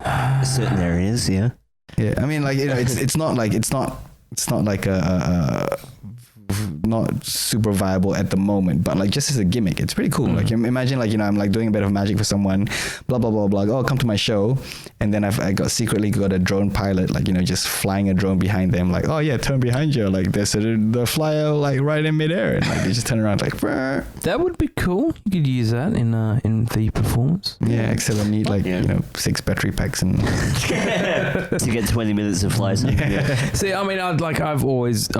certain areas, yeah. Yeah, I mean, like it's not like a not super viable at the moment, but like just as a gimmick, it's pretty cool. Like imagine like I'm like doing a bit of magic for someone, blah blah blah blah. Oh, come to my show, and then I secretly got a drone pilot, like just flying a drone behind them, like oh yeah, turn behind you, like there's the flyer like right in midair, and like they just turn around like. Brr. That would be cool. You could use that in the performance. Yeah, except I need like 6 battery packs and to get 20 minutes of flies. See, I mean, I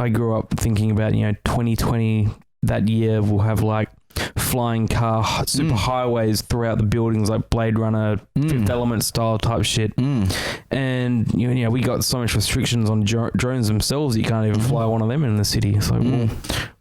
grew up thinking about 2020, that year will have like flying car super highways throughout the buildings, like Blade Runner, Fifth Element style type shit. And you know, we got so much restrictions on drones themselves. You can't even fly one of them in the city. So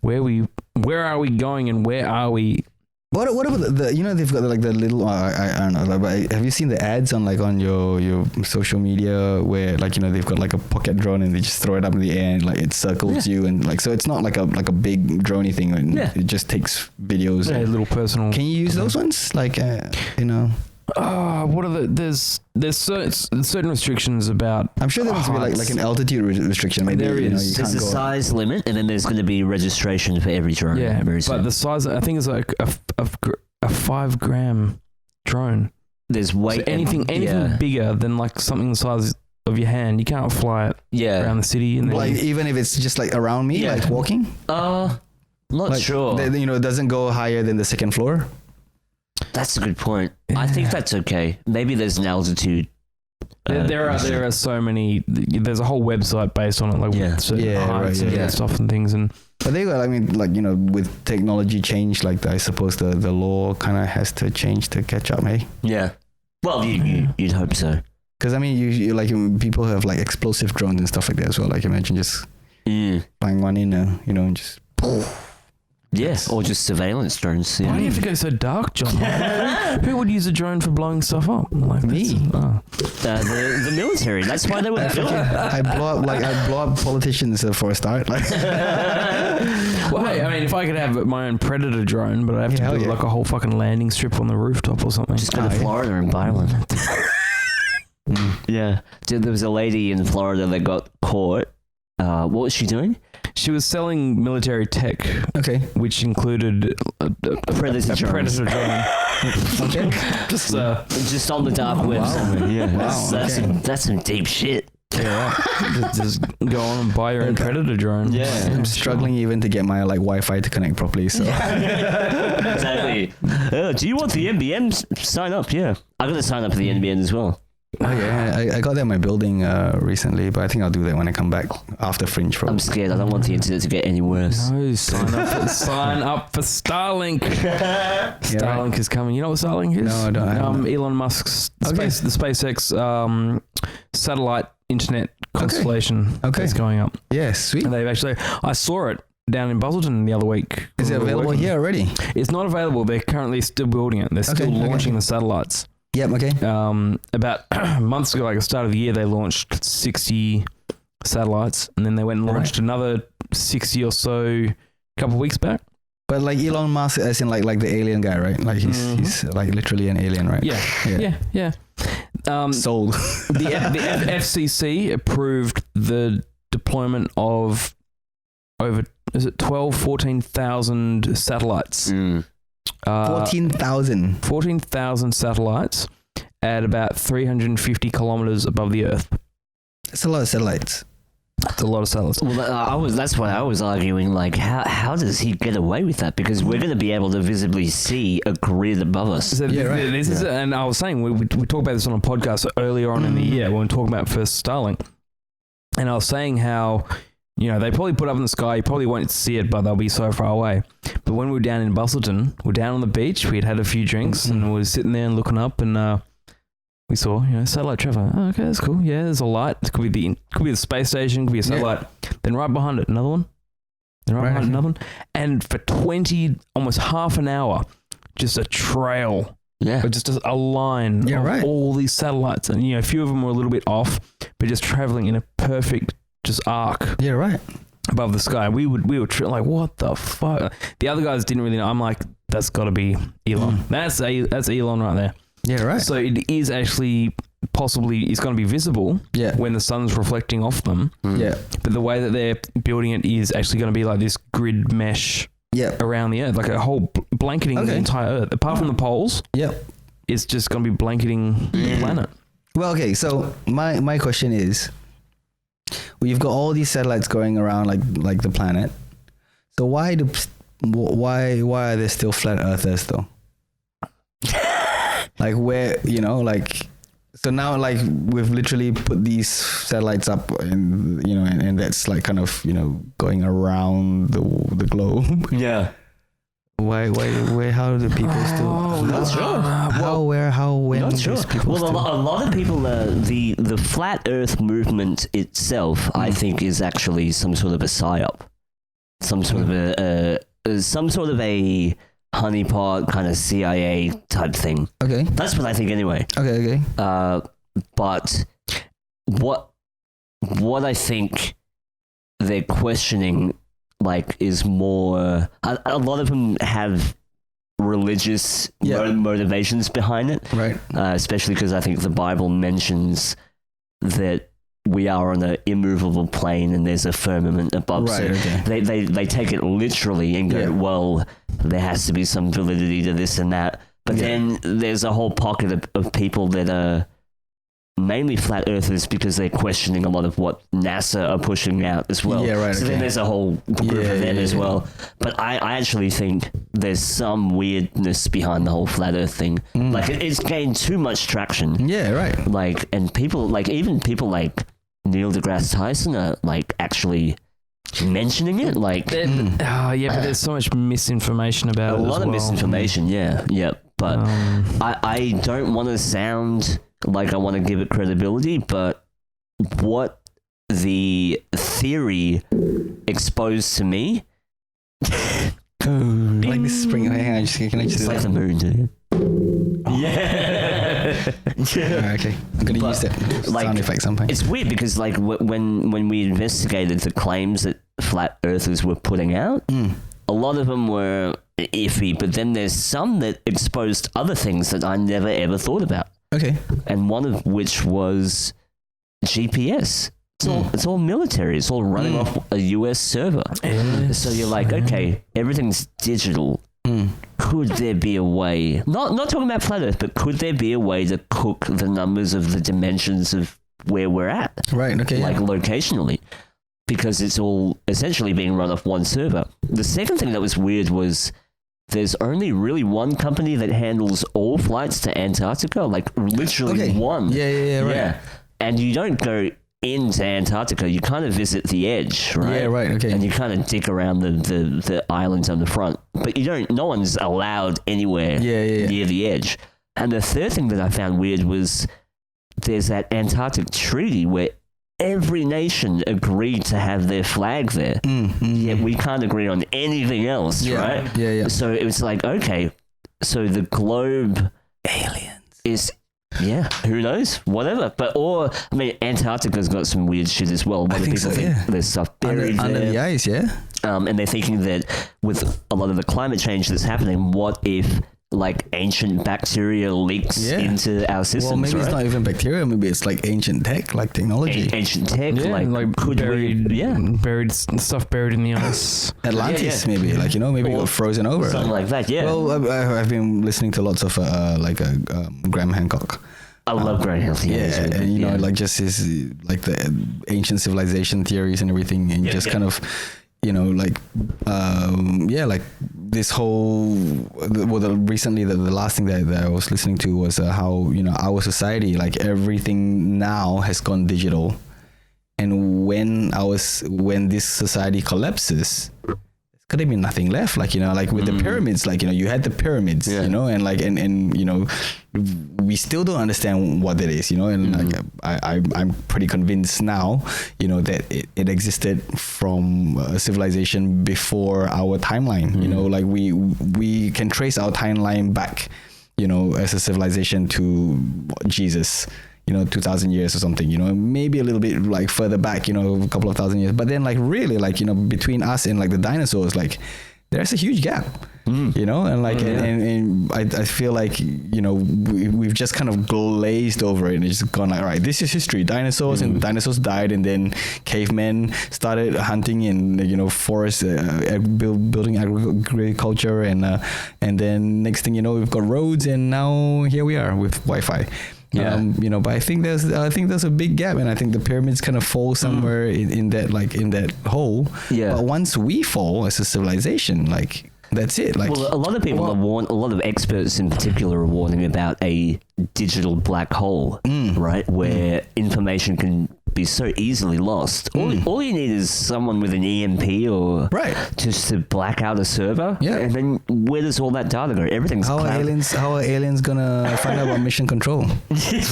where are we going, and where are we? What about the you know, they've got like the little I don't know, but have you seen the ads on like on your social media where like, you know, they've got like a pocket drone and they just throw it up in the air and like it circles you, and like, so it's not like a big droney thing, and it just takes videos. Yeah, little personal. Can you use those ones, like you know? What are there's certain restrictions about. I'm sure there must be like an altitude restriction. Maybe there is. There's a size limit, and then there's going to be registration for every drone. Yeah, very but soon. the size, I think, is like a 5 gram drone. There's weight. So anything bigger than like something the size of your hand, you can't fly it around the city. And like even if it's just like around me, like walking. Not like, sure. You know, it doesn't go higher than the second floor. That's a good point. I think that's okay. Maybe there's an altitude. There are so many. There's a whole website based on it, like with certain heights and stuff and things. And but they got, I mean, like, you know, with technology change, like I suppose the law kind of has to change to catch up, hey? Yeah. Well, you'd hope so. Because I mean, you like people have like explosive drones and stuff like that as well. Like imagine just flying one in, you know, and just. Yes, or just surveillance drones. Why do you have to go so dark, John? Who would use a drone for blowing stuff up? Like me. The military. That's why they were built. I blow up politicians for a start. Like. Well, hey, I mean, if I could have my own Predator drone, but I have to build like a whole fucking landing strip on the rooftop or something. Just go to Florida and buy one. Yeah. There was a lady in Florida that got caught. What was she doing? She was selling military tech, which included a Predator drone. Okay. Just on the dark web somewhere. Yeah. That's some deep shit. Yeah, just go on and buy your own Predator drone. Yeah, I'm struggling even to get my like Wi-Fi to connect properly. So exactly. Do you want the NBN? Sign up. Yeah, I got to sign up for the NBN as well. Oh yeah, I got that in my building recently, but I think I'll do that when I come back after Fringe. Probably. I'm scared. I don't want the internet to get any worse. No, sign up for Starlink. Starlink is coming. You know what Starlink is? No, I don't. Elon Musk's the SpaceX satellite internet constellation that's going up. Yeah, sweet. And they've actually, I saw it down in Busselton the other week. Is it available here already? It's not available. They're currently still building it. They're still launching the satellites. Yep, okay. About months ago, like the start of the year, they launched 60 satellites, and then they went and launched another 60 or so a couple of weeks back. But like Elon Musk, as in like the alien guy, right? Like he's like literally an alien, right? Yeah. Sold. The FCC approved the deployment of over 14,000 satellites. 14,000 satellites at about 350 kilometers above the Earth. That's a lot of satellites. That's a lot of satellites. Well, that's why I was arguing, like, how does he get away with that? Because we're going to be able to visibly see a grid above us. So this is, and I was saying, we talked about this on a podcast earlier on in the year when we were talking about first Starlink. And I was saying how, you know, they probably put up in the sky, you probably won't see it, but they'll be so far away. But when we were down in Busselton, we're down on the beach, we'd had a few drinks, and we were sitting there and looking up, and we saw, you know, satellite travel. Oh, okay, that's cool. Yeah, there's a light. It could be the space station, could be a satellite. Yeah. Then right behind it, another one. Then right behind another one. And for almost half an hour, just a trail. Yeah. Or just a line of all these satellites. And, you know, a few of them were a little bit off, but just traveling in a perfect just arc. Yeah, right. Above the sky. We were like, what the fuck? The other guys didn't really know. I'm like, that's got to be Elon. That's Elon right there. Yeah, right. So it is actually possibly, it's going to be visible when the sun's reflecting off them. Yeah. But the way that they're building it is actually going to be like this grid mesh around the Earth, like a whole blanketing the entire Earth. Apart from the poles, it's just going to be blanketing the planet. Well, okay, so my question is, well, you've got all these satellites going around like the planet. So why are there still flat earthers though? Like where, you know, like, so now like we've literally put these satellites up and, you know, and that's like kind of, you know, going around the globe. Yeah. Why? Where? How do people still? Not sure. How? Where? How? When? Not sure. these people Well, still- a lot of people, the flat Earth movement itself, I think, is actually some sort of a psyop, some sort of a honeypot kind of CIA type thing. Okay. That's what I think, anyway. Okay. But what I think they're questioning, like, is more. A lot of them have religious motivations behind it, Right. especially because I think the Bible mentions that we are on an immovable plane and there's a firmament above. Right. So Okay. they take it literally and go, Yeah. well, there has to be some validity to this and that. But then there's a whole pocket of people that are mainly flat earthers because they're questioning a lot of what NASA are pushing out as well. Yeah, right, So then okay. there's a whole group of them as well. But I actually think there's some weirdness behind the whole flat earth thing. Like, it's gained too much traction. Yeah. Right. Like, and people, like, even people like Neil deGrasse Tyson are, like, actually mentioning it. Like, but there's so much misinformation about a it. lot as of well. misinformation, yeah. But I don't want to sound like I want to give it credibility, but what the theory exposed to me, Like this spring. Hang on. Can I just it's do like that? the moon, dude. Yeah. Alright, okay. I'm gonna use that like, sound effect sometime. It's weird because, like, when we investigated the claims that flat earthers were putting out, a lot of them were iffy, but then there's some that exposed other things that I never ever thought about. Okay. And one of which was GPS. It's all military. It's all running off a US server. So you're like, okay, everything's digital. Could there be a way, not talking about flat Earth, but could there be a way to cook the numbers of the dimensions of where we're at? Right. Okay. Like, locationally, because it's all essentially being run off one server. The second thing that was weird was there's only really one company that handles all flights to Antarctica, like literally one. Yeah. Right. Yeah. And you don't go into Antarctica, you kind of visit the edge, right? Yeah. Right. Okay. And you kind of dig around the islands on the front. But no one's allowed anywhere near the edge. And the third thing that I found weird was there's that Antarctic treaty where every nation agreed to have their flag there. Yet we can't agree on anything else, right? Yeah. So it was like, okay, so the globe Aliens. is, who knows? Whatever. Antarctica's got some weird shit as well. I think People so, think yeah. there's stuff buried Under there. the ice. Yeah. And they're thinking that with a lot of the climate change that's happening, what if, like, ancient bacteria leaks into our systems? Well, maybe right? it's not even bacteria. Maybe it's like ancient tech, like technology. Ancient tech, like could buried, we, buried stuff buried in the ice. Atlantis, maybe, like, maybe it got frozen over. something like that. Yeah. Well, I've been listening to lots of Graham Hancock. I love Graham Hancock. And like just his like the ancient civilization theories and everything, and just kind of, like this whole. Recently the last thing that I was listening to was how our society, like everything now has gone digital, and when this society collapses, there's gonna be nothing left. Like like with the pyramids, like you had the pyramids, and like and we still don't understand what that is, and like I'm pretty convinced now, that it existed from a civilization before our timeline. Like we can trace our timeline back, as a civilization to Jesus. 2,000 years or something, maybe a little bit like further back, a couple of thousand years, but then like really like, between us and like the dinosaurs, like there's a huge gap, and like, and I feel like, we've just kind of glazed over it and it's gone like, all right, this is history, dinosaurs, and dinosaurs died, and then cavemen started hunting in, forests, building agriculture, and then next thing you know, we've got roads, and now here we are with Wi-Fi. But I think there's a big gap, and I think the pyramids kind of fall somewhere in that hole. Yeah. But once we fall as a civilization, like that's it. Like, well, a lot of people a lot of experts in particular are warning about a digital black hole, right, where information can be so easily lost. All you need is someone with an EMP or just to black out a server. Yeah. And then where does all that data go? Everything's How are aliens gonna find out about mission control? It's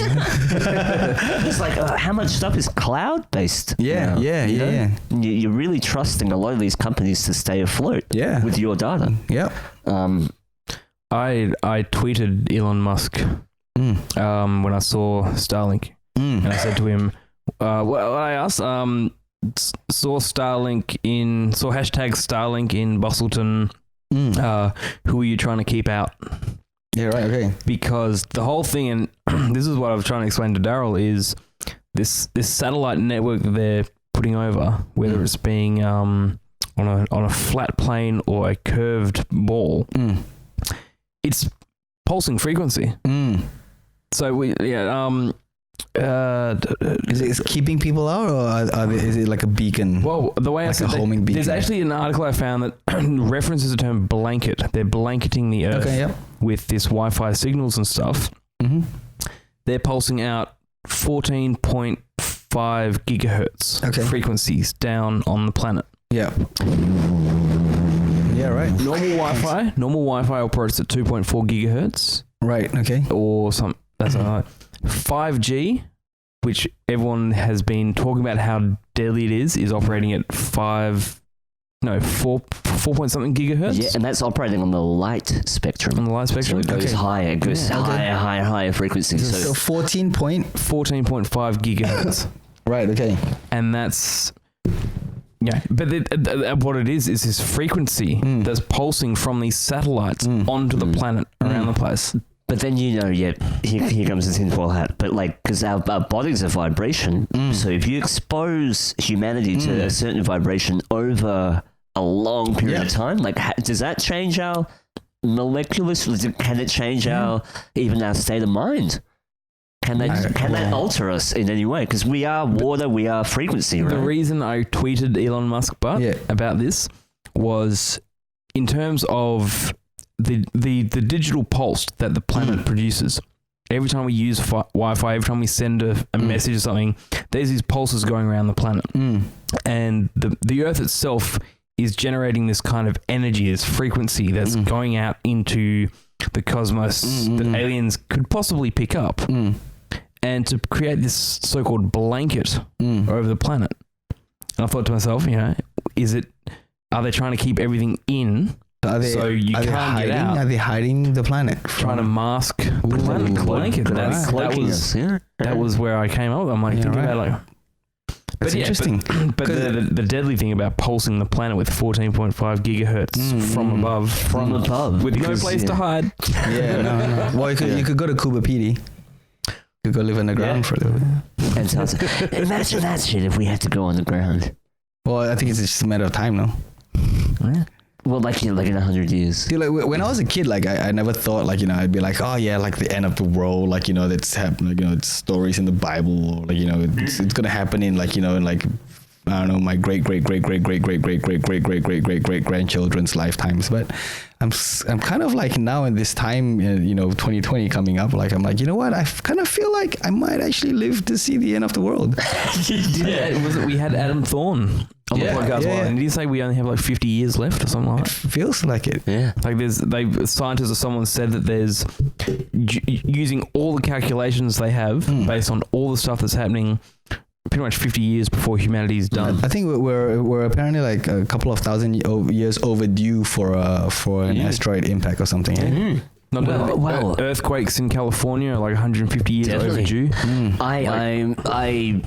like, how much stuff is cloud-based? Yeah. You're really trusting a lot of these companies to stay afloat with your data. Yeah. I tweeted Elon Musk when I saw Starlink, and I said to him, I asked, saw hashtag Starlink in Bustleton. Who are you trying to keep out? Yeah, right. Okay. Because the whole thing, and this is what I was trying to explain to Daryl, is this satellite network that they're putting over, whether it's being on a flat plane or a curved ball, it's pulsing frequency. So is it keeping people out, or is it like a beacon? Well, the way like I said, a homing beacon. there's actually an article I found that references the term blanket. They're blanketing the Earth with this Wi-Fi signals and stuff. They're pulsing out 14.5 gigahertz frequencies down on the planet. Yeah, right. Normal Wi-Fi operates at 2.4 gigahertz. Right. Okay. Or some. That's 5G, which everyone has been talking about how deadly it is operating at 4 point something gigahertz. Yeah, and that's operating on the light spectrum. On the light spectrum, so it goes higher. It goes higher frequencies. So 14.5 gigahertz. Right. Okay. And that's. Yeah, but what it is this frequency that's pulsing from these satellites onto the planet around the place. But then, here comes the tinfoil hat. But because our body's a vibration, so if you expose humanity to a certain vibration over a long period of time, does that change our molecular? Can it change our state of mind? Can that alter us in any way? Because we are water, we are frequency, right? The reason I tweeted Elon Musk about this was in terms of the digital pulse that the planet produces. Every time we use Wi-Fi, every time we send a message or something, there's these pulses going around the planet. And the Earth itself is generating this kind of energy, this frequency that's going out into the cosmos that aliens could possibly pick up. And to create this so-called blanket over the planet. And I thought to myself, are they trying to keep everything in? So you can't get out. Are they hiding the planet? Trying to mask the planet blanket. That was where I came up. I'm like, thinking about That's interesting. But the deadly thing about pulsing the planet with 14.5 gigahertz from above, with no place to hide. Yeah, no. Well, you could go to Cuba PD. You could go live on the ground for a little bit. And so imagine that shit if we had to go on the ground. Well, I think it's just a matter of time now. Yeah. Well, like in 100 years. See, when I was a kid, I never thought, I'd be like, oh yeah, the end of the world, that's happened, it's stories in the Bible, or it's gonna happen in I don't know, my great grandchildren's lifetimes. But I'm kind of now in this time, 2020 coming up, I'm like, you know what? I kind of feel like I might actually live to see the end of the world. We had Adam Thorne on the podcast, and did he say we only have 50 years left or something like that? It feels like it. Yeah. Scientists or someone said that there's using all the calculations they have based on all the stuff that's happening pretty much 50 years before humanity's done. I think we're apparently a couple of thousand years overdue for an asteroid impact or something. Mm-hmm. Earthquakes in California are 150 years overdue. I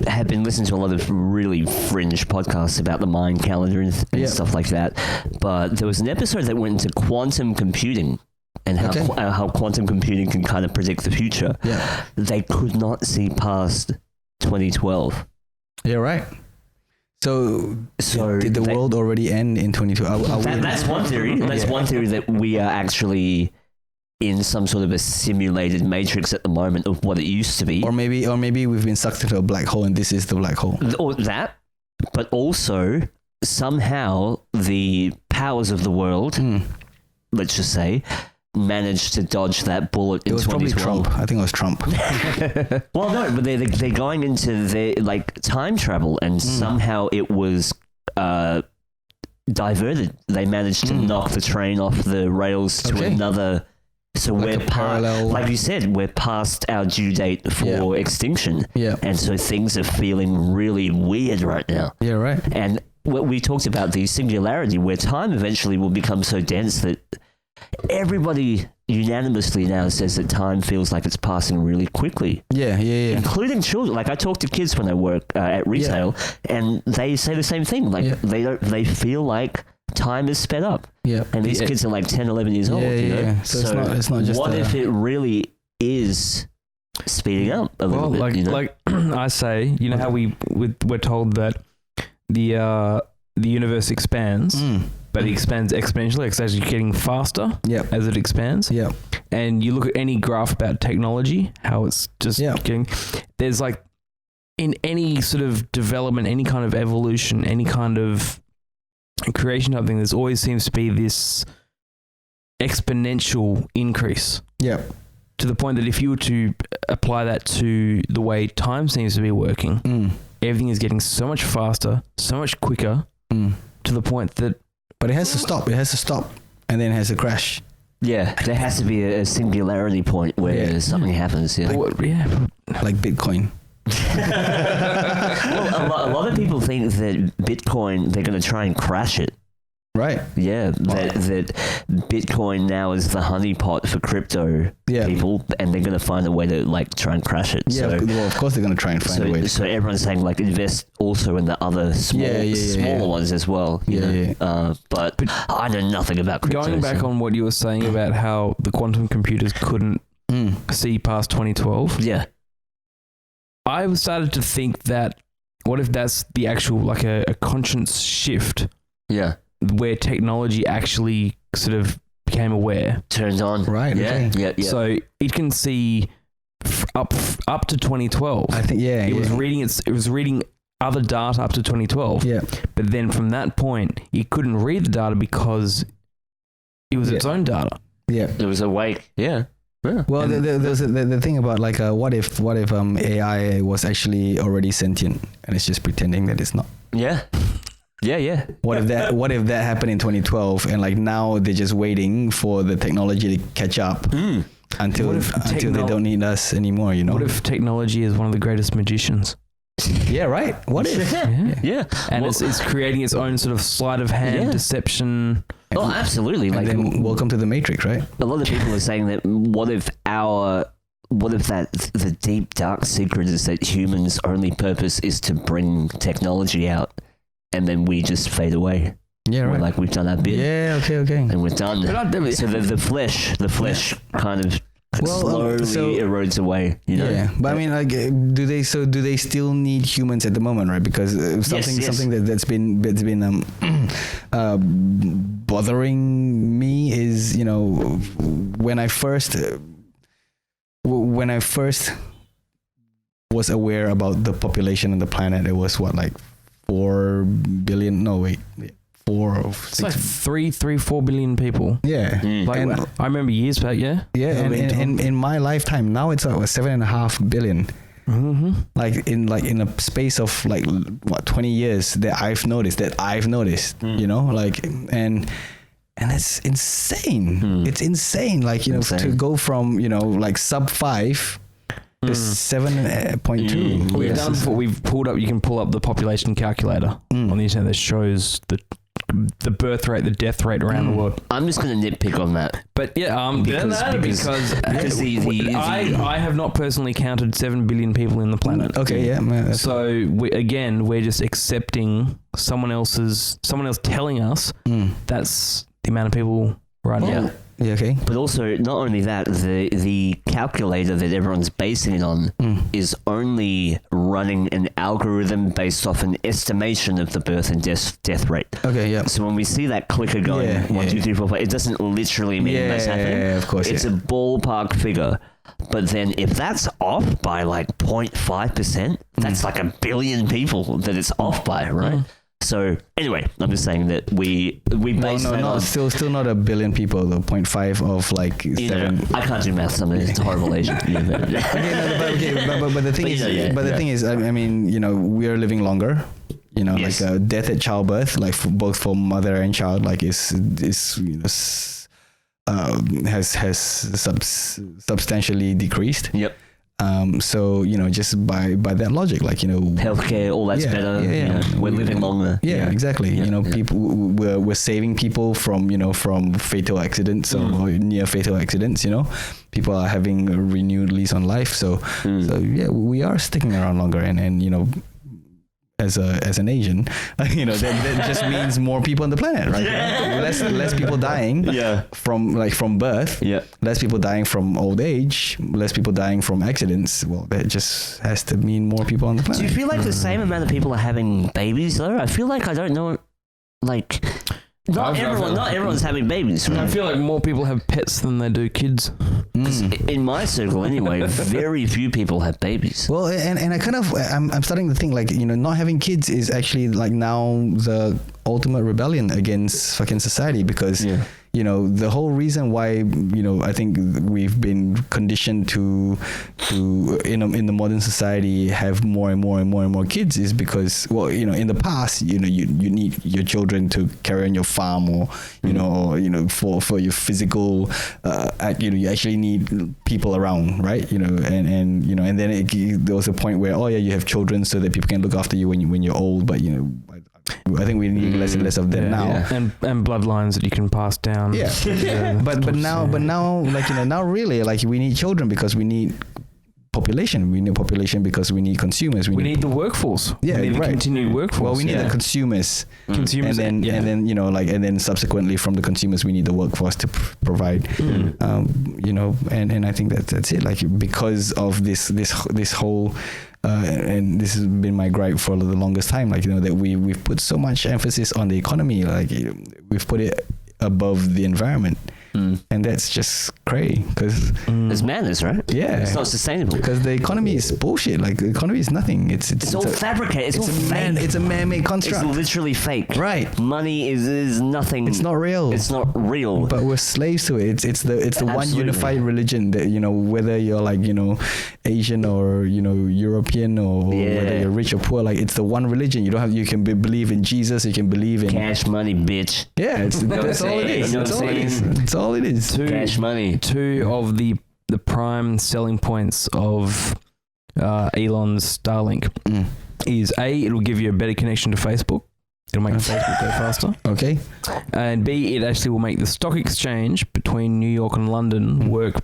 have been listening to a lot of really fringe podcasts about the Mayan calendar and stuff like that. But there was an episode that went into quantum computing and how quantum computing can kind of predict the future. Yeah. They could not see past 2012. Yeah, right. So did the world already end in 2012? That's one theory. That's one theory, that we are actually in some sort of a simulated matrix at the moment of what it used to be. Or maybe we've been sucked into a black hole and this is the black hole. Or that, but also somehow the powers of the world, let's just say, managed to dodge that bullet in It was probably 2012. Trump. I think it was Trump. Well, no, but they're going into their like time travel, and somehow it was diverted. They managed to knock the train off the rails to another. So like we're parallel, like you said, we're past our due date for extinction. Yeah, and so things are feeling really weird right now. Yeah, right. And what we talked about, the singularity, where time eventually will become so dense that everybody unanimously now says that time feels like it's passing really quickly. Yeah. Including children. Like I talk to kids when I work at retail, and they say the same thing. Like they feel like time is sped up. Yeah. And these kids are like 10, 11 years old. You know? Yeah. So it's not just. What if it really is speeding up a little bit? Like I say, you know how we're told that the universe expands, but it expands exponentially. It's actually getting faster as it expands. Yeah. And you look at any graph about technology, how it's just getting. There's like in any sort of development, any kind of evolution, any kind of creation type thing, there's always seems to be this exponential increase. Yeah. To the point that if you were to apply that to the way time seems to be working, everything is getting so much faster, so much quicker, to the point that... But it has to stop. It has to stop, and then it has to crash. Yeah, there has to be a singularity point where something happens. Yeah, like Bitcoin. Well, a lot of people think that Bitcoin, they're going to try and crash it. Right. Yeah, that Bitcoin now is the honeypot for crypto people, and they're going to find a way to like try and crash it. Yeah, well, of course they're going to try and find a way. So everyone's saying like invest also in the other smaller ones as well. You know? But I know nothing about crypto. Going back on what you were saying about how the quantum computers couldn't see past 2012. Yeah. I started to think that what if that's the actual like a conscience shift? Yeah. Where technology actually sort of became aware. Turned on. Right. Yeah. Okay. Yeah. So it can see up to 2012. I think it was reading it was reading other data up to 2012. Yeah. But then from that point, it couldn't read the data because it was its own data. Yeah. It was awake. Yeah. Yeah. Well, there's the thing about like what if AI was actually already sentient and it's just pretending that it's not. Yeah. Yeah. What if that happened in 2012 and like now they're just waiting for the technology to catch up until they don't need us anymore, you know? What if technology is one of the greatest magicians? Yeah, right. What if? Yeah. And it's creating its own sort of sleight of hand deception. Oh, absolutely. And then welcome to the Matrix, right? A lot of people are saying that what if the deep dark secret is that humans' only purpose is to bring technology out, and then we just fade away. Yeah, right. Like we've done our bit. Yeah, okay. And we're done. So the flesh kind of slowly erodes away, you know. Yeah, but I mean, like, do they still need humans at the moment, right? Because something that's been bothering me is, you know, when I first was aware about the population on the planet, it was what, like 4 billion? No, wait. 4 or 6. It's like 4 billion people. Yeah. Like, I remember years back, yeah. Yeah, and in my lifetime, now it's like 7.5 billion. Mm-hmm. Like in a space of like 20 years that I've noticed, you know, like, and it's insane. It's insane. Like, you know, to go from, you know, like sub 5 to 7.2. We've done what we've pulled up. You can pull up the population calculator on the internet that shows the birth rate, the death rate around the world. I'm just going to nitpick on that. But yeah, because I have not personally counted 7 billion people in the planet. Okay, yeah. So we're just accepting someone else telling us that's the amount of people right now. Yeah, okay. But also, not only that, the calculator that everyone's basing it on is only running an algorithm based off an estimation of the birth and death rate. Okay, yeah. So when we see that clicker going 1, 2, 3, 4, 5, it doesn't literally mean that's happening. Yeah, of course. It's a ballpark figure. But then if that's off by like 0.5%, that's like 1 billion people that it's off by, right? So anyway, I'm just saying that we base that on... Still not a billion people, though. 0.5 of like 7. I can't do maths. I mean, it's horrible Asian. But the thing is, I mean, you know, we are living longer. You know, Yes. like death at childbirth, like both for mother and child, like is you know, has substantially decreased. Yep. So you know, just by that logic, like, you know, Healthcare, all that's better. Yeah. You know, we're living longer. Yeah, exactly. Yeah, you know, yeah. people we're saving people from, you know, from fatal accidents or near fatal accidents. You know, people are having a renewed lease on life. So yeah, we are sticking around longer, and you know, as an Asian, you know, that just means more people on the planet, right? Yeah. Less people dying from birth, less people dying from old age, less people dying from accidents. Well, that just has to mean more people on the planet. Do you feel like the same amount of people are having babies though? I feel like I don't know, like not everyone's having babies. Right? I feel like more people have pets than they do kids. 'Cause in my circle anyway, very few people have babies. Well, and I kind of I'm starting to think, like, you know, not having kids is actually like now the ultimate rebellion against fucking society, because you know, the whole reason why, you know, I think we've been conditioned to in the modern society have more and more kids is because, well, you know, in the past, you know, you need your children to carry on your farm, or you know, for your physical you know, you actually need people around, right? You know, and you know, and then there was a point where, oh yeah, you have children so that people can look after you when you're old, but you know, I think we need less and less of them now. Yeah. And bloodlines that you can pass down. Yeah. But now, like, you know, now really, like, we need children because we need population. We need population because we need consumers. We need the workforce. Yeah, we need the continued workforce. Well, we need the consumers. Consumers, and then you know, like, and then subsequently from the consumers, we need the workforce to provide. You know, and I think that's it. Like, because of this whole. And this has been my gripe for the longest time, like, you know, that we've put so much emphasis on the economy, like we've put it above the environment, and that's just crazy, because It's madness, right? Yeah, It's not sustainable. because the economy is bullshit. Like, the economy is nothing. It's all fabricated. It's all fake. It's a man-made construct. It's literally fake. Right. Money is nothing. It's not real. It's not real. But we're slaves to it. It's the one Absolutely. unified religion that, you know, whether you're like, you know, Asian or, you know, European, or whether you're rich or poor, like, it's the one religion. You don't have. You can believe in Jesus. You can believe in Cash money, bitch. Yeah, that's all it is. That's all it is. That's all it is. Cash money. Two of the prime selling points of Elon's Starlink is A, it'll give you a better connection to Facebook. It'll make Facebook go faster. Okay. And B, it actually will make the stock exchange between New York and London work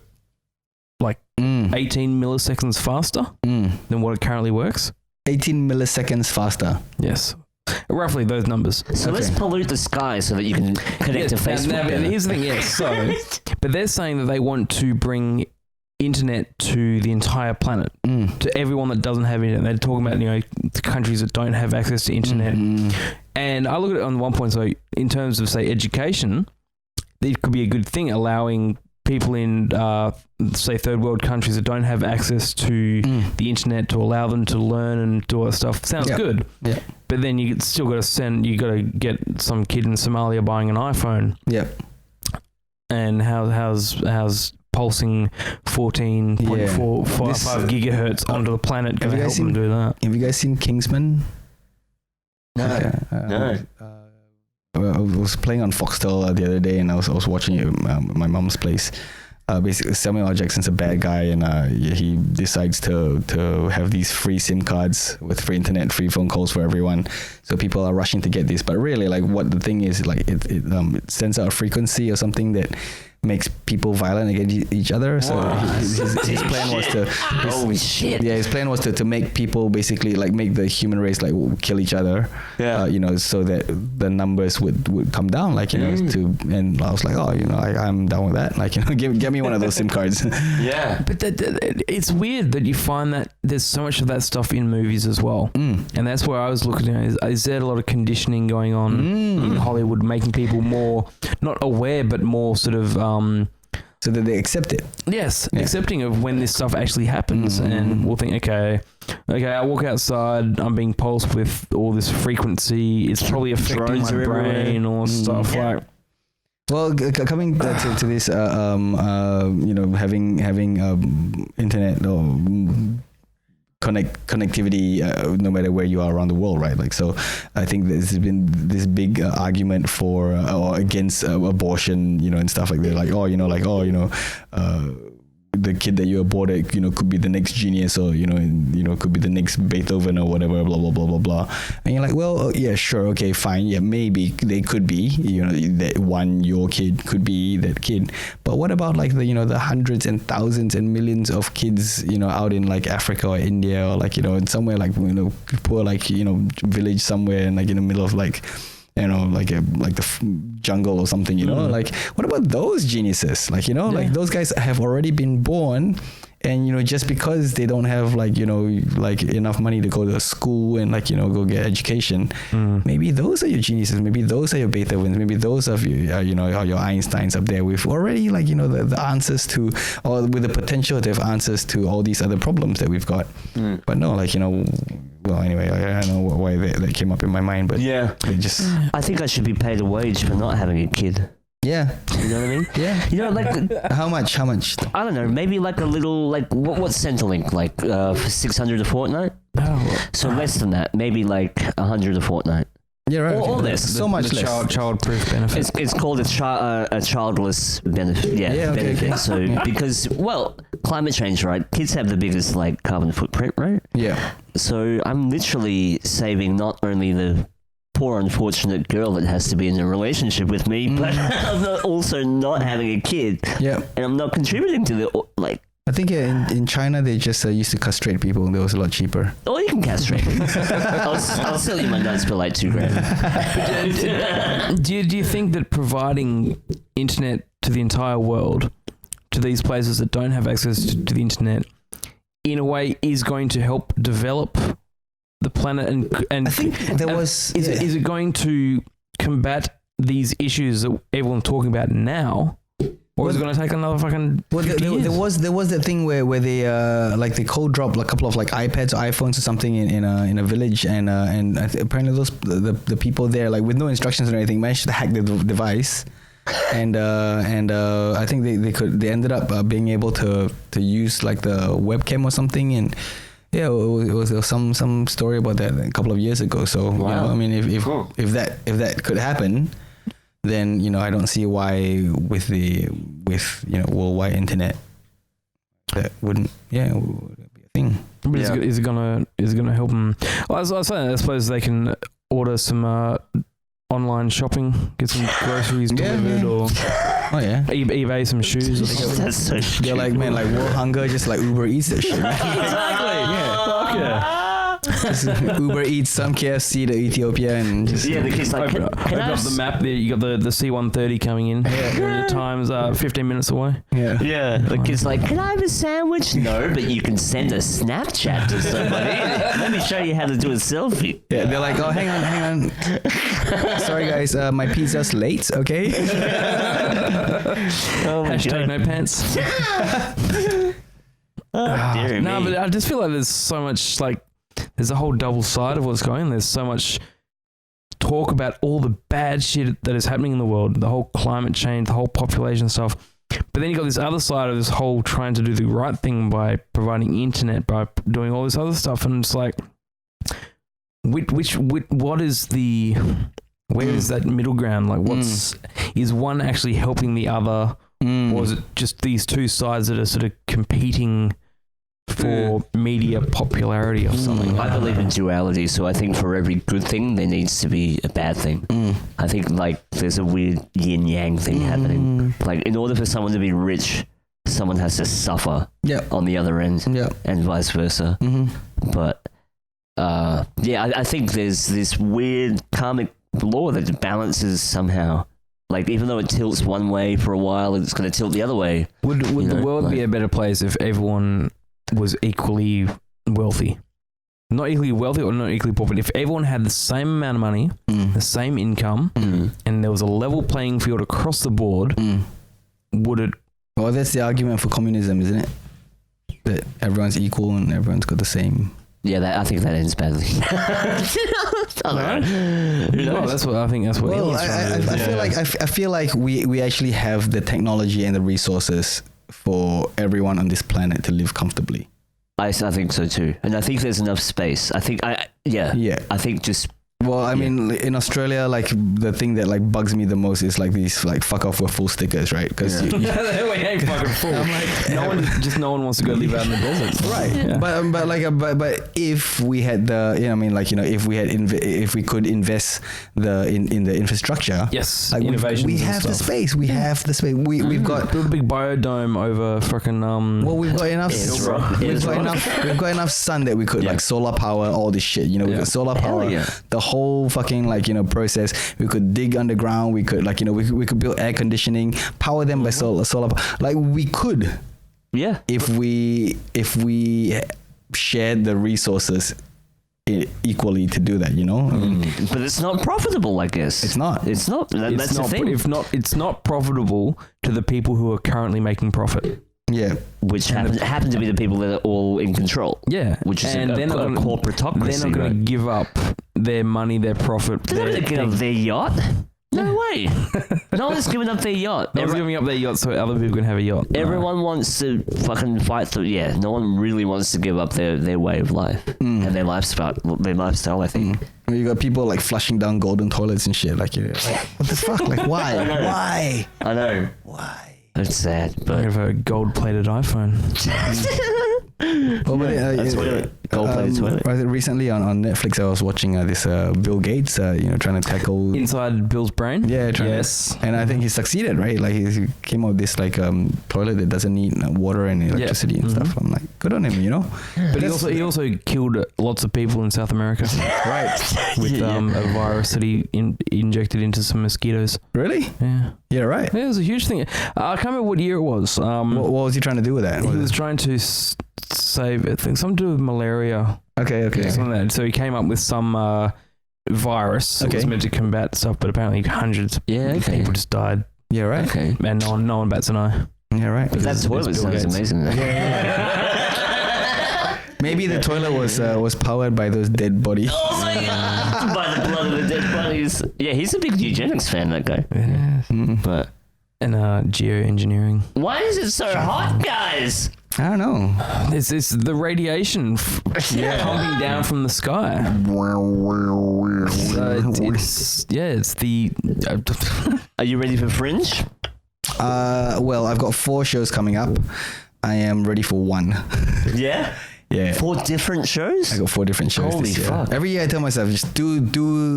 like 18 milliseconds faster than what it currently works. 18 milliseconds faster. Yes. Roughly those numbers. So let's pollute the sky so that you can connect to Facebook. Now, better. here's the thing, yes. So, but they're saying that they want to bring internet to the entire planet, to everyone that doesn't have internet. They're talking about, you know, the countries that don't have access to internet. And I look at it on one point, so in terms of, say, education, it could be a good thing, allowing people in, say, third world countries that don't have access to the internet, to allow them to learn and do all that stuff. Sounds good. Yeah. But then you still got to get some kid in Somalia buying an iPhone. Yeah. And how's pulsing 14.455 gigahertz onto the planet going to help them do that? Have you guys seen Kingsman? No. No. I was playing on Foxtel the other day, and I was watching it at my mom's place. Basically, Samuel L. Jackson's a bad guy, and he decides to have these free SIM cards with free internet, free phone calls for everyone. So people are rushing to get this, but really, like, what the thing is, like, it sends out a frequency or something that makes people violent against each other. So his plan was to his plan was to make people basically, like, make the human race, like, kill each other. You know, so that the numbers would come down, like, you know, and I was like, oh, you know, I'm down with that, like, you know, give me one of those SIM cards. But it's weird that you find that there's so much of that stuff in movies as well, and that's where I was looking at, is there a lot of conditioning going on in Hollywood, making people more not aware but more sort of so that they accept it. Yes, accepting of when this stuff actually happens, and we'll think, okay, I walk outside, I'm being pulsed with all this frequency. It's probably affecting my brain or stuff like. Well, coming to this, having internet or connectivity, no matter where you are around the world, right? Like, so I think there's been this big argument for or against abortion, and stuff like that. Like, the kid that you aborted, could be the next genius, or could be the next Beethoven or whatever, blah blah blah blah blah. And you're like, well, yeah, sure, okay, fine, yeah, maybe they could be, that your kid could be that kid. But what about like the hundreds and thousands and millions of kids, out in like Africa or India, or like in somewhere like poor village somewhere, and like in the middle of like the jungle or something, like what about those geniuses? Like, like those guys have already been born, and just because they don't have like enough money to go to school and go get education, maybe those are your geniuses, maybe those are your Beethovens, maybe those are your your Einsteins up there with already the answers to, or with the potential to have answers to all these other problems that we've got. But no, well, anyway, I don't know why that came up in my mind, but yeah, I think I should be paid a wage for not having a kid. Yeah, you know what I mean. Yeah, like how much? I don't know. Maybe like a little, like what's Centrelink like for 600 a fortnight? So less than that. Maybe like 100 a fortnight. Yeah, right. Or less. So much less. Child-proof benefit. It's called a childless benefit. Benefit. Okay. So because climate change, right? Kids have the biggest like carbon footprint, right? Yeah. So I'm literally saving not only the poor unfortunate girl that has to be in a relationship with me, but I'm also not having a kid. Yeah. And I'm not contributing to the I think in China they just used to castrate people, and it was a lot cheaper. Oh, you can castrate me. I'll sell you my nuts for like $2,000. Do you think that providing internet to the entire world, to these places that don't have access to the internet, in a way is going to help develop the planet? And I think is it going to combat these issues that everyone's talking about now? Or is it going to take another fucking 50 years? There was that thing where they they cold dropped a couple of like iPads or iPhones or something in a village, and apparently the people there, like with no instructions or anything, managed to hack the device, and I think they ended up being able to use like the webcam or something, and yeah, it was some story about that a couple of years ago. So wow. I mean, if that could happen, then I don't see why with worldwide internet that wouldn't be a thing. But is it gonna help them? Well, I suppose they can order some online shopping, get some groceries delivered, or eBay some shoes. Or something. That's so stupid. They're like, man, like world hunger, just like Uber Eats that shit. Exactly. Yeah. Fuck yeah. Just Uber Eats some KFC to Ethiopia, and just the kid's like, open up the map there. You got the C-130 coming in. The time's 15 minutes away. Yeah. The kid's like, can I have a sandwich? No, but you can send a Snapchat to somebody. Let me show you how to do a selfie. Yeah, they're like, oh, hang on. Sorry guys, my pizza's late. Okay. Hashtag no pants. Dear no, me. but I just feel like there's so much there's a whole double side of what's going on. There's so much talk about all the bad shit that is happening in the world, the whole climate change, the whole population stuff. But then you got this other side of this whole trying to do the right thing by providing internet, by doing all this other stuff. And it's like, what is the, where is that middle ground? Like is one actually helping the other? Or is it just these two sides that are sort of competing for media popularity or something? I believe in duality, so I think for every good thing there needs to be a bad thing. I think there's a weird yin yang thing happening. Like in order for someone to be rich, someone has to suffer on the other end, and vice versa. But I think there's this weird karmic law that balances somehow. Like, even though it tilts one way for a while, it's going to tilt the other way. Would the world be a better place if everyone was equally wealthy? Not equally wealthy or not equally poor, but if everyone had the same amount of money, the same income, and there was a level playing field across the board, would it Well, that's the argument for communism, isn't it? That everyone's equal and everyone's got the same. Yeah, I think that ends badly. No, that's what I think. That's what. Well, Elon's trying to do. I feel like we actually have the technology and the resources for everyone on this planet to live comfortably. I think so too, and I think there's enough space. I think Yeah. I think just. Well, I mean, in Australia, like the thing that like bugs me the most is like these like "fuck off" with full stickers, right? Because we ain't fucking full. No one wants to go live out in the desert, right? Yeah. But if we had the, you know, I mean, like, you know, if we could invest in the infrastructure, yes, like innovations. we have the space. We have the space. We've got build a big biodome over fucking Well, we've got enough. We've got enough sun that we could like solar power all this shit. You know, we've got solar power. The whole fucking like, you know, process. We could dig underground. We could like, you know, we could build air conditioning, power them by solar. Like we could, if we shared the resources equally to do that, you know. But it's not profitable, I guess. It's not. That's the thing. It's not profitable to the people who are currently making profit. Yeah, which happen to be the people that are all in control. Yeah, which is a corporatocracy. They're not going to give up their money, their profit. They're not going to give up their yacht. No way. No one's giving up their yacht. No one's giving up their yacht so other people can have a yacht. Everyone wants to fucking fight. No one really wants to give up their way of life and their lifestyle. I think. You got people like flushing down golden toilets and shit. Like, what the fuck? Like, why? Why? I know. Why? It's sad, but I have a gold-plated iPhone. That's gold-plated toilet. Recently on Netflix, I was watching this Bill Gates, trying to tackle inside Bill's brain. Yeah, and I think he succeeded, right? Like he came up with this like toilet that doesn't need water and electricity and stuff. I'm like, good on him, you know. But he also killed lots of people in South America, right? With a virus that he injected into some mosquitoes. Really? Yeah, right. Yeah, it was a huge thing. I can't remember what year it was. What was he trying to do with that? He was trying to save, I think, something to do with malaria. Okay. Something like that. So he came up with some virus that was meant to combat stuff, but apparently hundreds of people just died. Yeah, right. Okay. And no one bats an eye. Yeah, right. But that toilet sounds amazing. Maybe the toilet was powered by those dead bodies. Oh my god! By the blood of the dead bodies. Yeah, he's a big eugenics fan, that guy. Yeah. But and geoengineering. Why is it so hot, guys? I don't know. It's the radiation pumping down from the sky. It's the. Are you ready for Fringe? Well, I've got 4 shows coming up. I am ready for 1. Yeah. Yeah. 4 different shows? I got 4 different shows Holy this year. fuck. Every year I tell myself, just do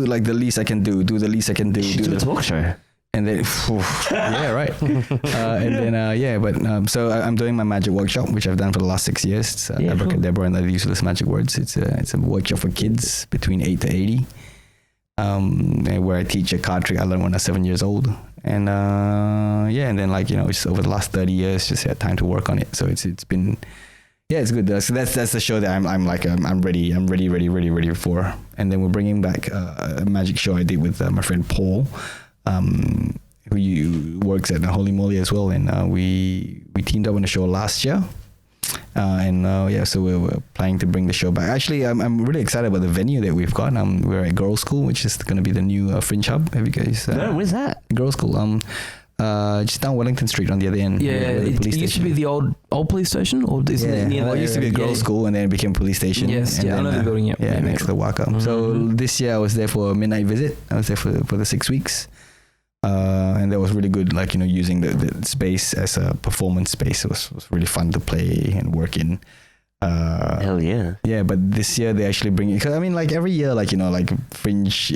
like the least I can do the least I can do. You should do a talk show. And then, yeah, right. So I'm doing my magic workshop, which I've done for the last 6 years. It's Abracadabra and the Useless Magic Words. It's a workshop for kids between 8 to 80, where I teach a card trick I learned when I was 7 years old. And and then just over the last 30 years, just had time to work on it. So it's been. Yeah, it's good. So that's the show that I'm ready for. And then we're bringing back a magic show I did with my friend Paul, who works at Holy Moly as well. And we teamed up on the show last year. So we're planning to bring the show back. Actually, I'm really excited about the venue that we've got. We're at Girls School, which is going to be the new Fringe Hub. Have you guys? No, where's that? Girls School. Just down Wellington Street on the other end. Yeah, it used to be the old police station, or is it near it used to be a girls' school, and then it became a police station. Yes, and I know the building. Yeah, next to the Waka. Mm-hmm. So this year I was there for a midnight visit. I was there for the 6 weeks, and that was really good. Like using the space as a performance space. It was really fun to play and work in. Hell yeah. Yeah, but this year they actually bring it, because every year, Fringe,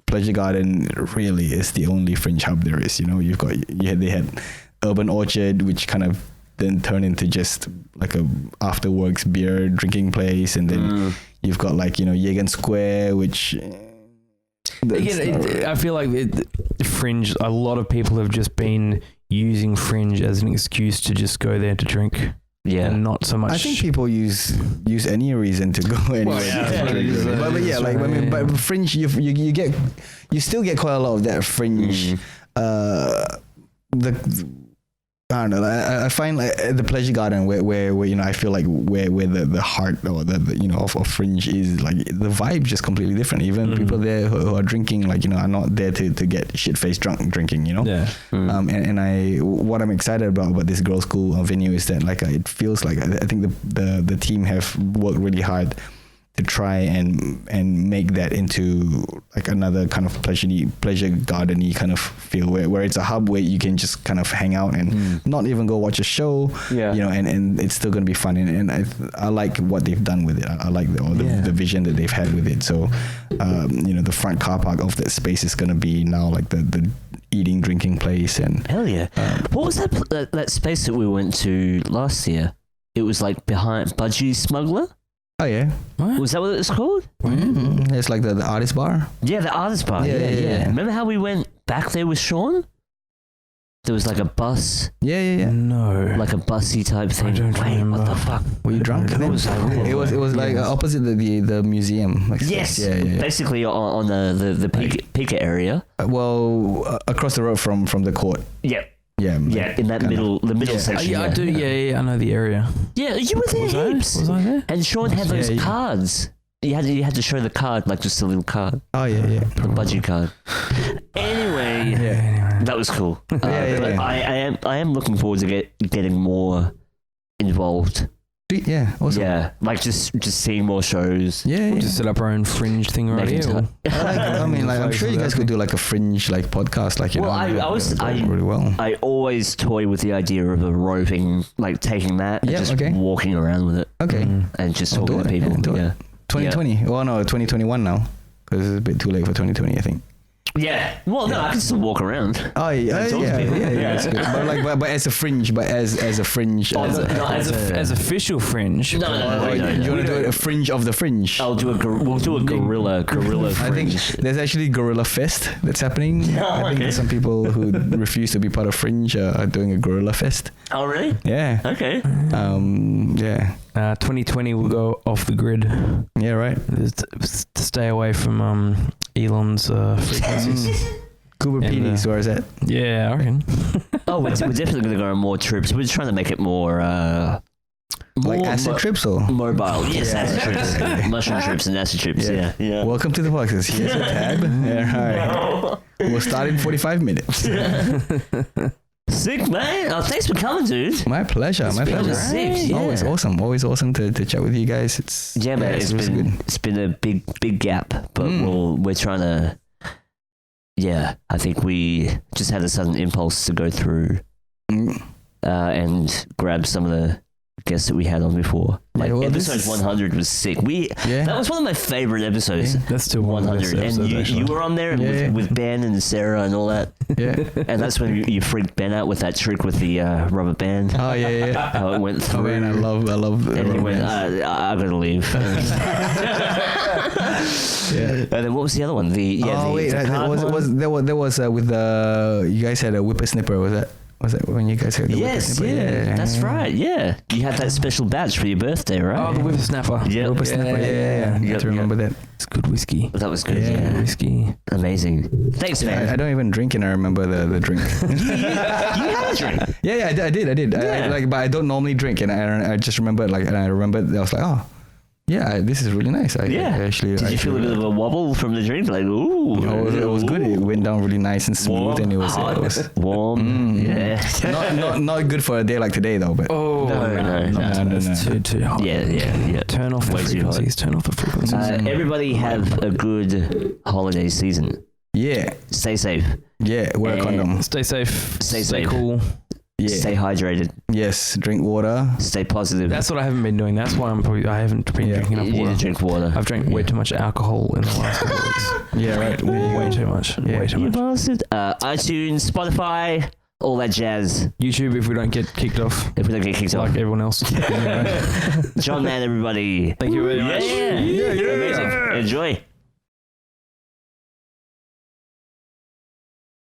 Pleasure Garden really is the only Fringe hub there is. They had Urban Orchard, which kind of then turned into just like a after works beer drinking place, and then you've got Yegan Square, which I feel like Fringe, a lot of people have just been using Fringe as an excuse to just go there to drink. Yeah, and not so much. I think people use any reason to go anywhere. But Fringe, you still get quite a lot of that Fringe. I don't know. I find like the pleasure garden where you know I feel like where the heart or the you know of Fringe is, like the vibe just completely different. Even people there who are drinking, like, you know, are not there to get shit faced drunk drinking, you know. Yeah. And what I'm excited about this girls' school venue is that, like, it feels like I think the team have worked really hard to try and make that into like another kind of pleasure garden-y kind of feel where it's a hub where you can just kind of hang out and not even go watch a show, you know, and it's still going to be fun. And I like what they've done with it. I like the vision that they've had with it. So, you know, the front car park of that space is going to be now like the eating, drinking place. And hell yeah. What was that space that we went to last year? It was like behind Budgie Smuggler. Oh yeah, what? Was that what it was called? Mm-hmm. It's like the artist bar. Yeah, the artist bar. Yeah. Remember how we went back there with Sean? There was like a bus. Yeah. No. Like a bussy type thing. I don't remember. What the fuck? Were you drunk? It was like opposite the museum. Like, yes. Yeah. Basically on the Pika area. Across the road from the court. Yep. Yeah, in that middle section. Yeah, I do. Yeah, I know the area. Yeah, you were there. Was I there? And Sean had those cards. You had to show the card, like just a little card. Oh yeah. The budgie card. Anyway, that was cool. But I am looking forward to getting more involved. Yeah, awesome. Yeah, like just seeing more shows. Yeah, we'll just set up our own Fringe thing right here. I mean, like, I'm sure you guys could do like a Fringe like podcast, like, you know. Really well. I always toy with the idea of a roving, like taking that and just walking around with it. Okay. And just talking to people. Yeah. 2020. Well, no, 2021 now, because it's a bit too late for 2020, I think. Yeah. Well, no, I can still walk around. Oh yeah. That's good. But as a Fringe, as official Fringe. No. You want to do a Fringe of the Fringe? We'll do a gorilla Fringe. I think there's actually Gorilla Fest that's happening. I think there's some people who refuse to be part of Fringe are doing a Gorilla Fest. Oh really? Yeah. Okay. Yeah. 2020 will go off the grid. Yeah, right. To stay away from Elon's frequencies. Kubernetes, where is that? Yeah, I reckon. We're definitely going to go on more trips. We're trying to make it more... like acid trips or? Mobile. Yes, acid trips. Mushroom trips and acid trips, yeah. Welcome to the podcast. Here's a tab. All right. We'll start in 45 minutes. Sick, man. Oh, thanks for coming, dude. My pleasure. Sick, Always awesome to chat with you guys. It's man. It's been a big gap, but we're trying to. Yeah, I think we just had a sudden impulse to go through and grab some of the guests that we had on before. Like episode 100 was sick. That was one of my favorite episodes. Yeah, that's still 100. And you were on there with Ben and Sarah and all that. Yeah. And that's when you freaked Ben out with that trick with the rubber band. Oh yeah. How it went through. Oh man, I love. And he went, I gotta leave. And then what was the other one? There was with the you guys had a whippersnipper. Was that when you guys had the whippersnipper? Yeah, that's right. Yeah, you had that special badge for your birthday, right? Oh, the whippersnapper. Yeah, whippersnapper. Yeah. I remember that. It's good whiskey. That was good. Yeah, whiskey. Amazing. Thanks, man. I don't even drink, and I remember the drink. You had a drink. Yeah, I did. Yeah. But I don't normally drink, and I just remember I was like, oh. Yeah, this is really nice. Did you feel a bit of a wobble from the drink? Like, ooh. It was good. It went down really nice and smooth, warm, and it was warm. Yeah. not good for a day like today though. But no. It's too hot. Yeah. Turn off the frequencies. Everybody have a good holiday season. Yeah. Stay safe. Yeah. Wear a condom. Stay safe. Stay cool. Yeah. Stay hydrated. Yes, drink water. Stay positive. That's what I haven't been doing. That's why I haven't been drinking enough water. You need to drink water. I've drank way too much alcohol in the last couple of weeks. Yeah, right. Way too much. Way too much. Bastard. iTunes, Spotify, all that jazz. YouTube if we don't get kicked off. Like everyone else. Jon Madd, everybody. Thank you very much. Yeah. You're amazing. Enjoy.